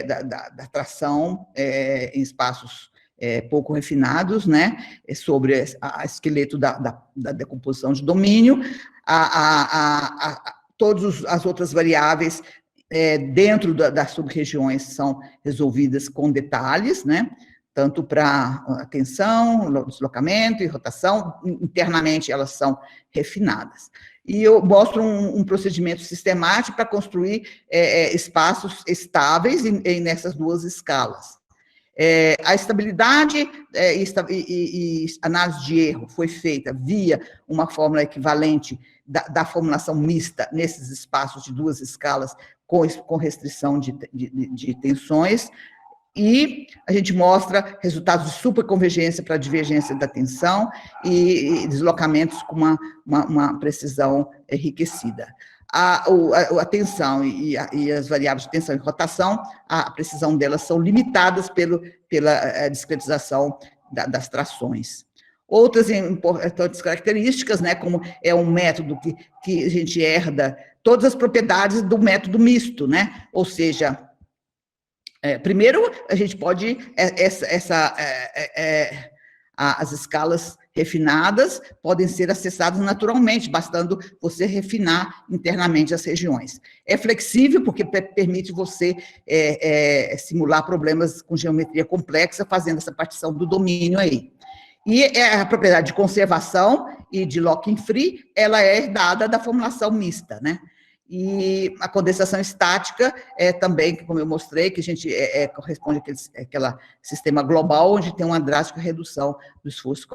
da tração em espaços pouco refinados, né, sobre o esqueleto da decomposição de domínio, todas as outras variáveis dentro das sub-regiões são resolvidas com detalhes, né, tanto para tensão, deslocamento e rotação, internamente elas são refinadas. E eu mostro um procedimento sistemático para construir espaços estáveis nessas duas escalas. A estabilidade e análise de erro foi feita via uma fórmula equivalente da formulação mista nesses espaços de duas escalas com restrição de tensões, e a gente mostra resultados de superconvergência para divergência da tensão e deslocamentos com uma precisão enriquecida. A tensão e as variáveis de tensão e rotação, a precisão delas são limitadas pela discretização das trações. Outras importantes características, né, como é um método que a gente herda todas as propriedades do método misto, né, ou seja, primeiro, a gente pode, as escalas refinadas podem ser acessadas naturalmente, bastando você refinar internamente as regiões. É flexível, porque permite você simular problemas com geometria complexa, fazendo essa partição do domínio aí. E a propriedade de conservação e de lock-in free, ela é herdada da formulação mista, né? E a condensação estática também, como eu mostrei, que a gente corresponde àquele sistema global, onde tem uma drástica redução do esforço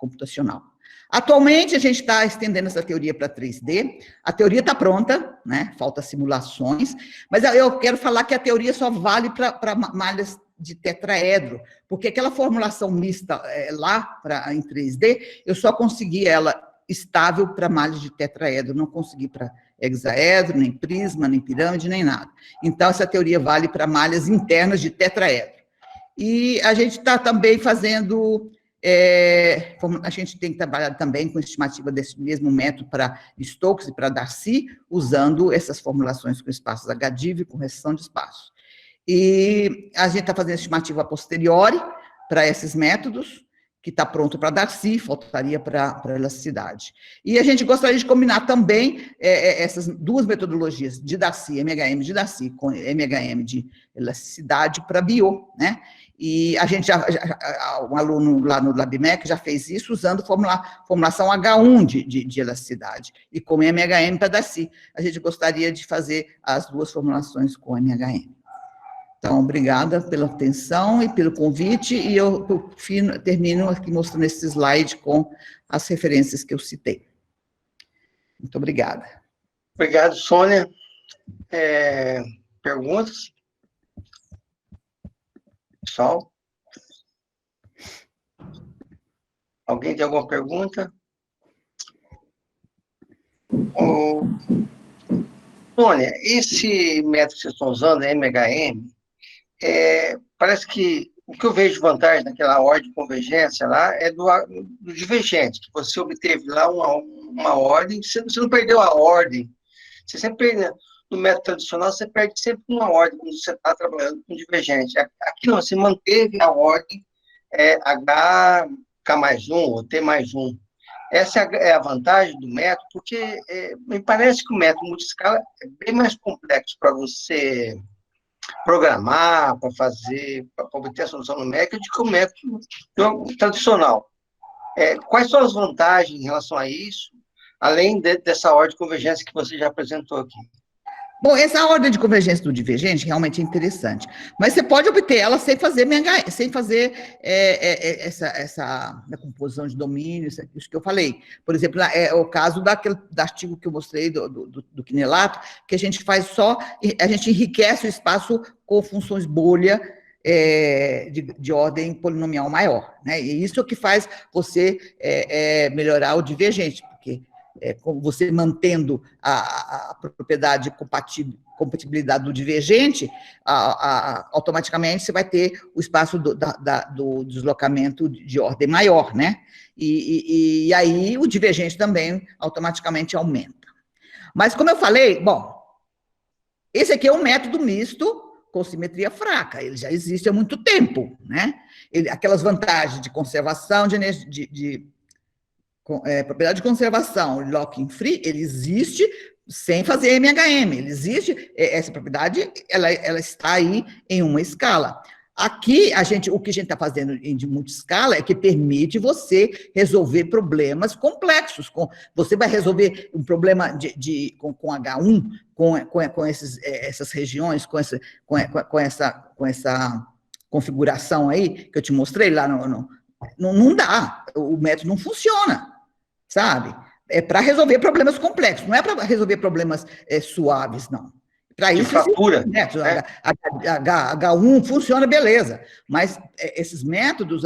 computacional. Atualmente, a gente está estendendo essa teoria para 3D, a teoria está pronta, né? Falta simulações, mas eu quero falar que a teoria só vale para malhas de tetraedro, porque aquela formulação mista lá em 3D, eu só consegui ela estável para malhas de tetraedro, não consegui para hexaedro, nem prisma, nem pirâmide, nem nada. Então, essa teoria vale para malhas internas de tetraedro. E a gente está também fazendo A gente tem trabalhado também com estimativa desse mesmo método para Stokes e para Darcy, usando essas formulações com espaços H-div, com restrição de espaço. E a gente está fazendo estimativa a posteriori para esses métodos, que está pronto para Darcy, faltaria para elasticidade. E a gente gostaria de combinar também essas duas metodologias de Darcy, MHM de Darcy, com MHM de elasticidade para bio, né? E a gente um aluno lá no LabMec já fez isso usando formulação H1 de elasticidade, e com MHM para Darcy. A gente gostaria de fazer as duas formulações com MHM. Então, obrigada pela atenção e pelo convite, e eu termino aqui mostrando esse slide com as referências que eu citei. Muito obrigada. Obrigado, Sônia. Perguntas? Pessoal? Alguém tem alguma pergunta? Sônia, esse método que vocês estão usando, MHM, parece que o que eu vejo de vantagem naquela ordem de convergência lá é do divergente, que você obteve lá uma ordem, você não perdeu a ordem, você sempre perde, no método tradicional, você perde sempre uma ordem quando você está trabalhando com divergente. Aqui não, você manteve a ordem HK mais 1 ou T mais 1. Essa é a vantagem do método, porque me parece que o método multiscala é bem mais complexo para você programar, para obter a solução numérica, do que o método tradicional. Quais são as vantagens em relação a isso, além dessa ordem de convergência que você já apresentou aqui? Bom, essa ordem de convergência do divergente realmente é interessante, mas você pode obter ela sem fazer essa composição de domínio, isso que eu falei. Por exemplo, é o caso do artigo que eu mostrei do quinelato, que a gente faz a gente enriquece o espaço com funções bolha de ordem polinomial maior, né? E isso é o que faz você melhorar o divergente, porque você mantendo a propriedade de compatibilidade do divergente, automaticamente você vai ter o espaço do deslocamento de ordem maior, né? E aí o divergente também automaticamente aumenta. Mas, como eu falei, bom, esse aqui é um método misto com simetria fraca, ele já existe há muito tempo, né? Aquelas vantagens de conservação propriedade de conservação, locking free, ele existe sem fazer MHM, ele existe, essa propriedade, ela está aí em uma escala. Aqui, o que a gente está fazendo de multiscala é que permite você resolver problemas complexos. Você vai resolver um problema com H1, com essas regiões, com essa configuração aí, que eu te mostrei lá não dá, o método não funciona, sabe? É para resolver problemas complexos, não é para resolver problemas suaves, não. Para isso, fratura, método, H1 funciona, beleza, mas esses métodos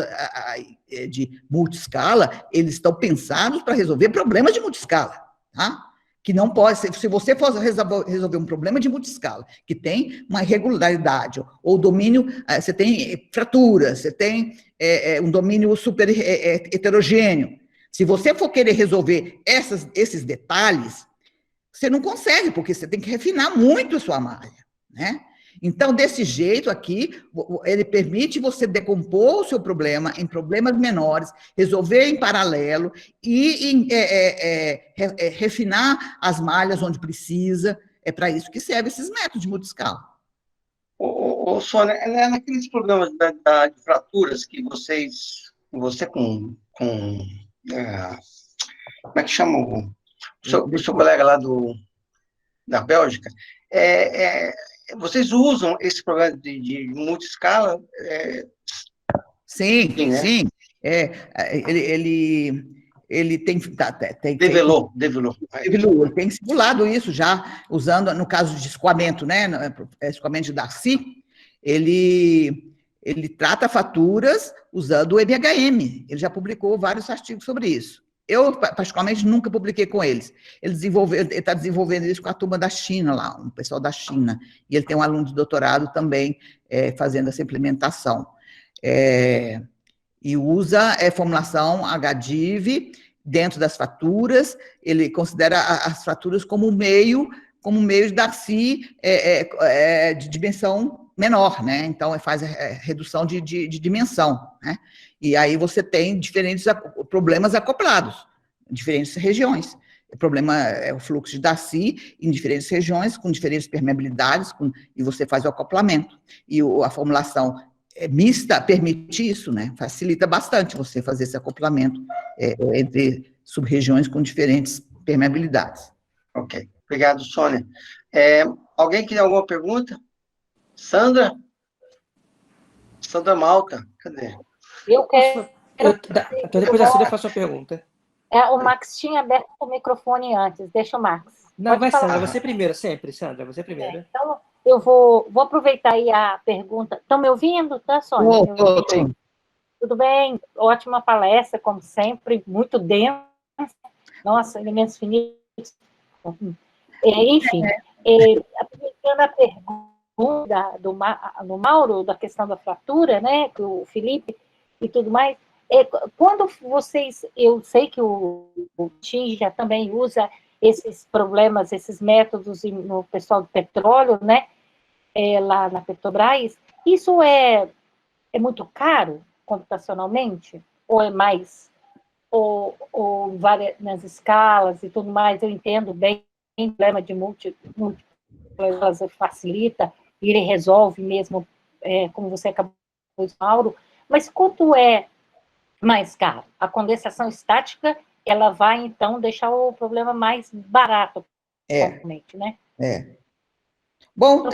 de multiscala, eles estão pensados para resolver problemas de multiscala, tá? Que não pode ser, se você for resolver um problema de multiscala, que tem uma irregularidade, ou domínio, você tem fratura, você tem um domínio super heterogêneo. Se você for querer resolver esses detalhes, você não consegue, porque você tem que refinar muito a sua malha, né? Então, desse jeito aqui, ele permite você decompor o seu problema em problemas menores, resolver em paralelo e refinar as malhas onde precisa. É para isso que servem esses métodos de multiscala. Sônia, naqueles problemas de fraturas que você como é que chama o seu colega lá da Bélgica, vocês usam esse programa de multiscala? Sim, né? Sim. Ele tem... Develou. Ele tem simulado isso já, usando, no caso de escoamento, né? Escoamento de Darcy, ele trata faturas usando o MHM. Ele já publicou vários artigos sobre isso. Eu, particularmente, nunca publiquei com eles. Ele está desenvolvendo isso com a turma da China lá, um pessoal da China. E ele tem um aluno de doutorado também fazendo essa implementação. e usa formulação HDIV dentro das fraturas, ele considera as fraturas como meio de Darcy de dimensão menor, né? Então, faz redução de dimensão, né? E aí você tem diferentes problemas acoplados, em diferentes regiões. O problema é o fluxo de Darcy em diferentes regiões, com diferentes permeabilidades, e você faz o acoplamento. E a formulação mista permite isso, né? Facilita bastante você fazer esse acoplamento entre sub-regiões com diferentes permeabilidades. Ok. Obrigado, Sônia. Alguém quer alguma pergunta? Sandra? Sandra Malta, cadê? Eu quero. Então, depois da Sandra, eu faço a pergunta. O Max tinha aberto o microfone antes. Deixa o Max. Não, vai, Sandra, você primeiro, sempre, Sandra, você primeiro. Então, eu vou aproveitar aí a pergunta. Estão me ouvindo, tá, Sônia? Sim. Tudo bem? Ótima palestra, como sempre, muito densa. Nossa, elementos finitos. Enfim, aproveitando a pergunta do Mauro, da questão da fratura, né, que o Felipe e tudo mais, quando vocês, eu sei que o Tim já também usa esses problemas, esses métodos no pessoal do petróleo, né, lá na Petrobras, isso é muito caro computacionalmente? Ou é mais, ou várias nas escalas e tudo mais? Eu entendo bem, o problema de múltiplas facilita, e ele resolve mesmo, como você acabou de dizer, Mauro, mas quanto é mais caro? A condensação estática, ela vai, então, deixar o problema mais barato, provavelmente, né? Bom, o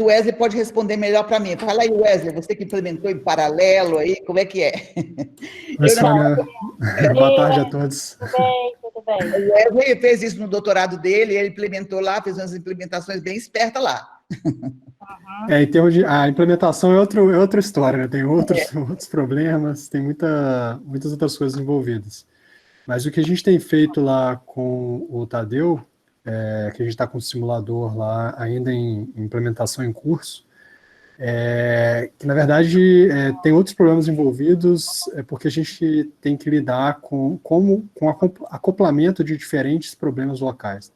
Wesley pode responder melhor para mim. Fala aí, Wesley, você que implementou em paralelo aí, como é que é? Oi, Sônia. Boa tarde a todos. Tudo bem. O Wesley fez isso no doutorado dele, ele implementou lá, fez umas implementações bem espertas lá. Em termos de... A implementação é outra história, né? Tem outros problemas, tem muitas outras coisas envolvidas. Mas o que a gente tem feito lá com o Tadeu, que a gente está com o simulador lá ainda em implementação em curso, que na verdade tem outros problemas envolvidos, porque a gente tem que lidar com acoplamento de diferentes problemas locais.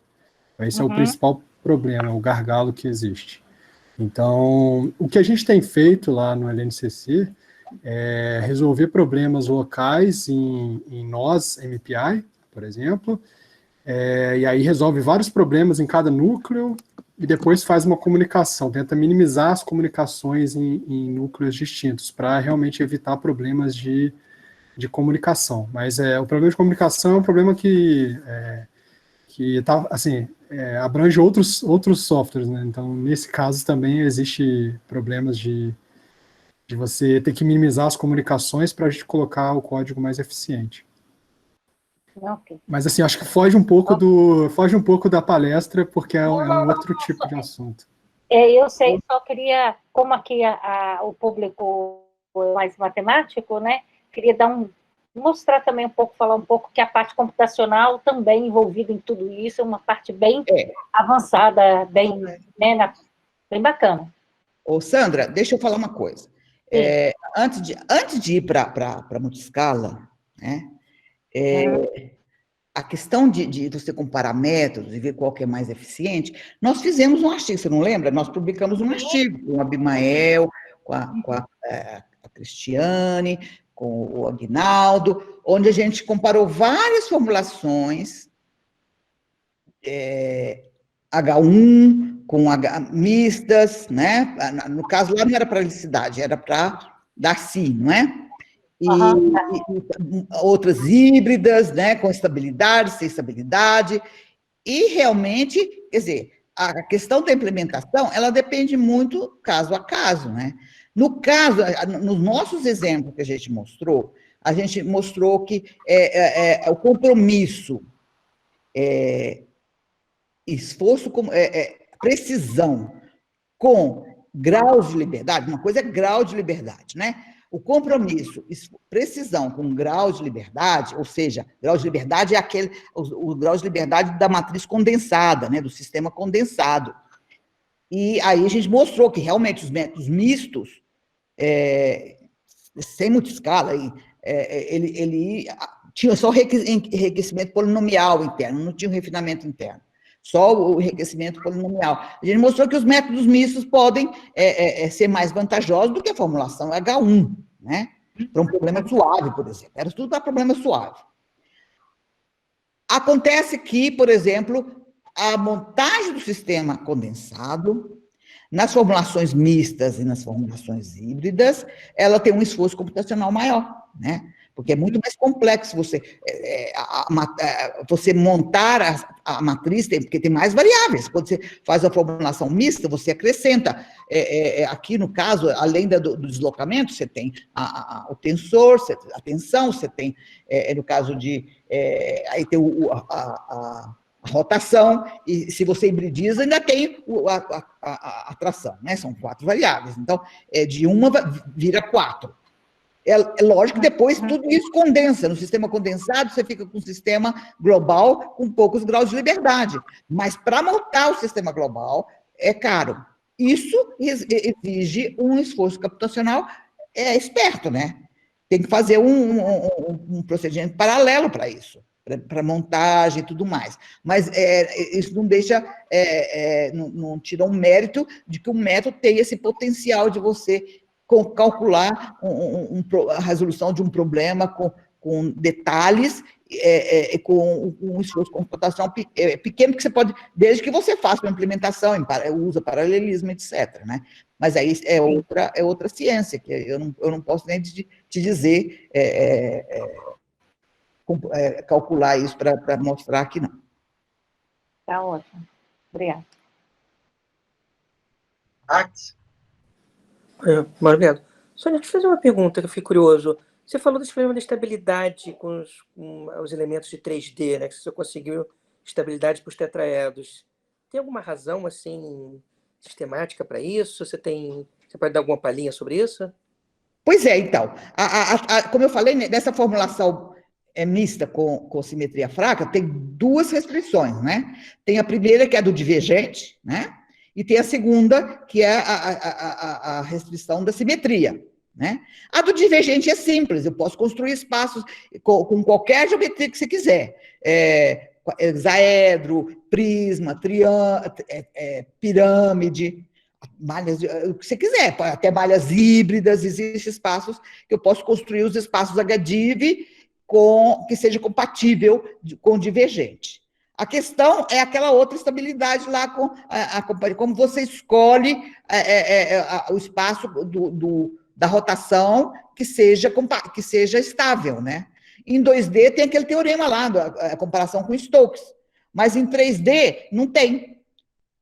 Esse é o principal problema, o gargalo que existe. Então, o que a gente tem feito lá no LNCC é resolver problemas locais em nós, MPI, por exemplo, e aí resolve vários problemas em cada núcleo e depois faz uma comunicação, tenta minimizar as comunicações em núcleos distintos para realmente evitar problemas de comunicação. Mas o problema de comunicação é um problema que tá, assim, abrange outros softwares, né? Então, nesse caso também existe problemas de você ter que minimizar as comunicações para a gente colocar o código mais eficiente. Okay. Mas assim, acho que foge um pouco da palestra, porque é um outro tipo de assunto. Eu sei, só queria, como aqui o público é mais matemático, né, queria mostrar também um pouco, falar um pouco que a parte computacional também envolvida em tudo isso, é uma parte bem avançada, bem bacana. Ô, Sandra, deixa eu falar uma coisa. Antes de ir para multiscala, né, a questão de você comparar métodos e ver qual que é mais eficiente, nós fizemos um artigo, você não lembra? Nós publicamos um artigo com o Abimael, com a Cristiane, com o Aguinaldo, onde a gente comparou várias formulações, H1 com mistas, né? No caso lá não era para licidade, era para Darcy, não é? E outras híbridas, né, com estabilidade, sem estabilidade, e realmente, quer dizer, a questão da implementação, ela depende muito caso a caso, né? No caso, nos nossos exemplos que a gente mostrou que o compromisso, esforço, precisão com graus de liberdade, uma coisa é grau de liberdade, né? O compromisso, precisão com grau de liberdade, ou seja, grau de liberdade é o grau de liberdade da matriz condensada, né, do sistema condensado. E aí a gente mostrou que realmente os métodos mistos sem multiscala, ele tinha só enriquecimento polinomial interno, não tinha um refinamento interno. Só o enriquecimento polinomial. A gente mostrou que os métodos mistos podem ser mais vantajosos do que a formulação H1, né? Para um problema suave, por exemplo. Era tudo para problema suave. Acontece que, por exemplo, a montagem do sistema condensado, nas formulações mistas e nas formulações híbridas, ela tem um esforço computacional maior, né? Porque é muito mais complexo você montar a matriz, porque tem mais variáveis. Quando você faz a formulação mista, você acrescenta. Aqui, no caso, além do deslocamento, você tem o tensor, a tensão, você tem, no caso de... aí tem a rotação, e se você hibridiza, ainda tem a tração, né? São 4 variáveis. Então, de uma vira 4. É lógico que depois tudo isso condensa. No sistema condensado, você fica com um sistema global com poucos graus de liberdade. Mas para montar o sistema global, é caro. Isso exige um esforço computacional esperto, né? Tem que fazer um procedimento paralelo para isso, para montagem e tudo mais. Mas isso não deixa, não tira um mérito de que o método tem esse potencial de você calcular a resolução de um problema com detalhes, com um esforço computacional pequeno, que você pode, desde que você faça uma implementação, usa paralelismo, etc., né? Mas aí é outra ciência, que eu não posso nem te dizer calcular isso para mostrar aqui, não. Tá ótimo. Obrigada. Max? Maravilhoso. Sônia, deixa eu fazer uma pergunta que eu fiquei curioso. Você falou desse problema da estabilidade com os elementos de 3D, né? Que você conseguiu estabilidade para os tetraedros. Tem alguma razão, assim, sistemática para isso? Você pode dar alguma palhinha sobre isso? Pois é, então. Como eu falei, nessa formulação mista com simetria fraca, tem 2 restrições, né? Tem a primeira, que é a do divergente, né? E tem a segunda, que é a restrição da simetria, né? A do divergente é simples, eu posso construir espaços com qualquer geometria que você quiser. Hexaedro, prisma, pirâmide, malhas, o que você quiser, até malhas híbridas, existem espaços que eu posso construir os espaços HDIV que seja compatível com o divergente. A questão é aquela outra estabilidade lá, como você escolhe o espaço da rotação que seja estável, né? Em 2D tem aquele teorema lá, a comparação com Stokes, mas em 3D não tem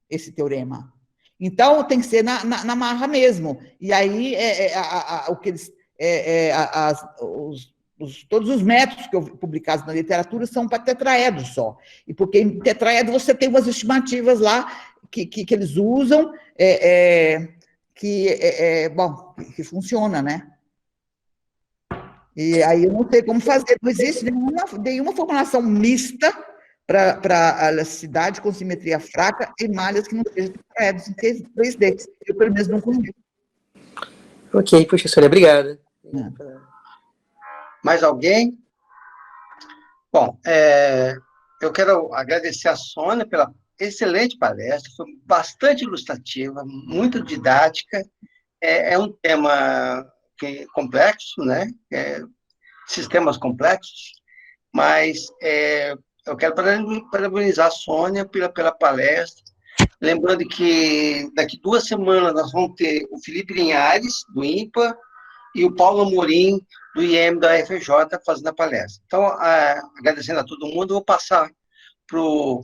esse teorema. Então, tem que ser na marra mesmo. E aí, todos os métodos que eu publicados na literatura são para tetraedro só. E porque em tetraedro você tem umas estimativas lá que eles usam, que funciona, né? E aí eu não sei como fazer, não existe nenhuma formulação mista para a elasticidade com simetria fraca e malhas que não sejam tetraedros em 3D. Eu, pelo menos, não conheço. Ok, puxa, Sônia, obrigada. Mais alguém? Bom, eu quero agradecer a Sônia pela excelente palestra, foi bastante ilustrativa, muito didática, é um tema complexo, né? Sistemas complexos, mas eu quero parabenizar a Sônia pela palestra, lembrando que daqui 2 semanas nós vamos ter o Felipe Linhares, do INPA, e o Paulo Amorim, do IEM da FJ, fazendo a palestra. Então, agradecendo a todo mundo, eu vou passar para o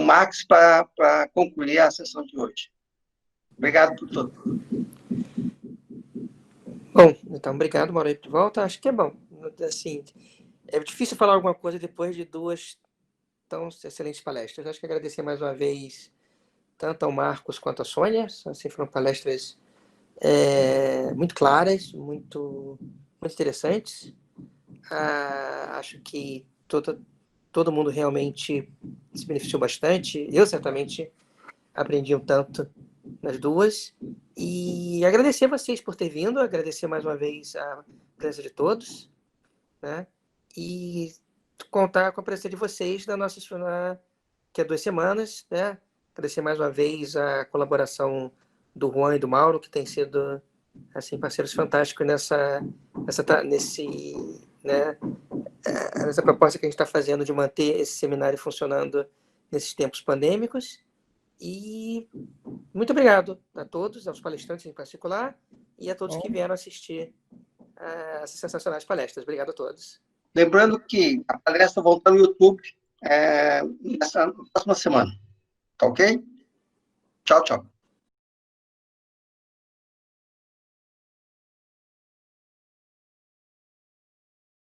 Max para concluir a sessão de hoje. Obrigado por tudo. Bom, então, obrigado, Mauro, de volta. Acho que é bom. Assim, é difícil falar alguma coisa depois de 2 tão excelentes palestras. Acho que agradecer mais uma vez tanto ao Marcos quanto à Sônia. Assim, foram palestras muito claras, muito interessantes. Acho que todo mundo realmente se beneficiou bastante. Eu, certamente, aprendi um tanto nas duas. E agradecer vocês por ter vindo, agradecer mais uma vez a presença de todos, né? E contar com a presença de vocês na nossa que é 2 semanas, né? Agradecer mais uma vez a colaboração do Juan e do Mauro, que tem sido assim, parceiros fantásticos nessa proposta que a gente está fazendo de manter esse seminário funcionando nesses tempos pandêmicos. E muito obrigado a todos, aos palestrantes em particular, e a todos que vieram assistir essas sensacionais palestras. Obrigado a todos. Lembrando que a palestra volta no YouTube na próxima semana. Tá ok? Tchau, tchau.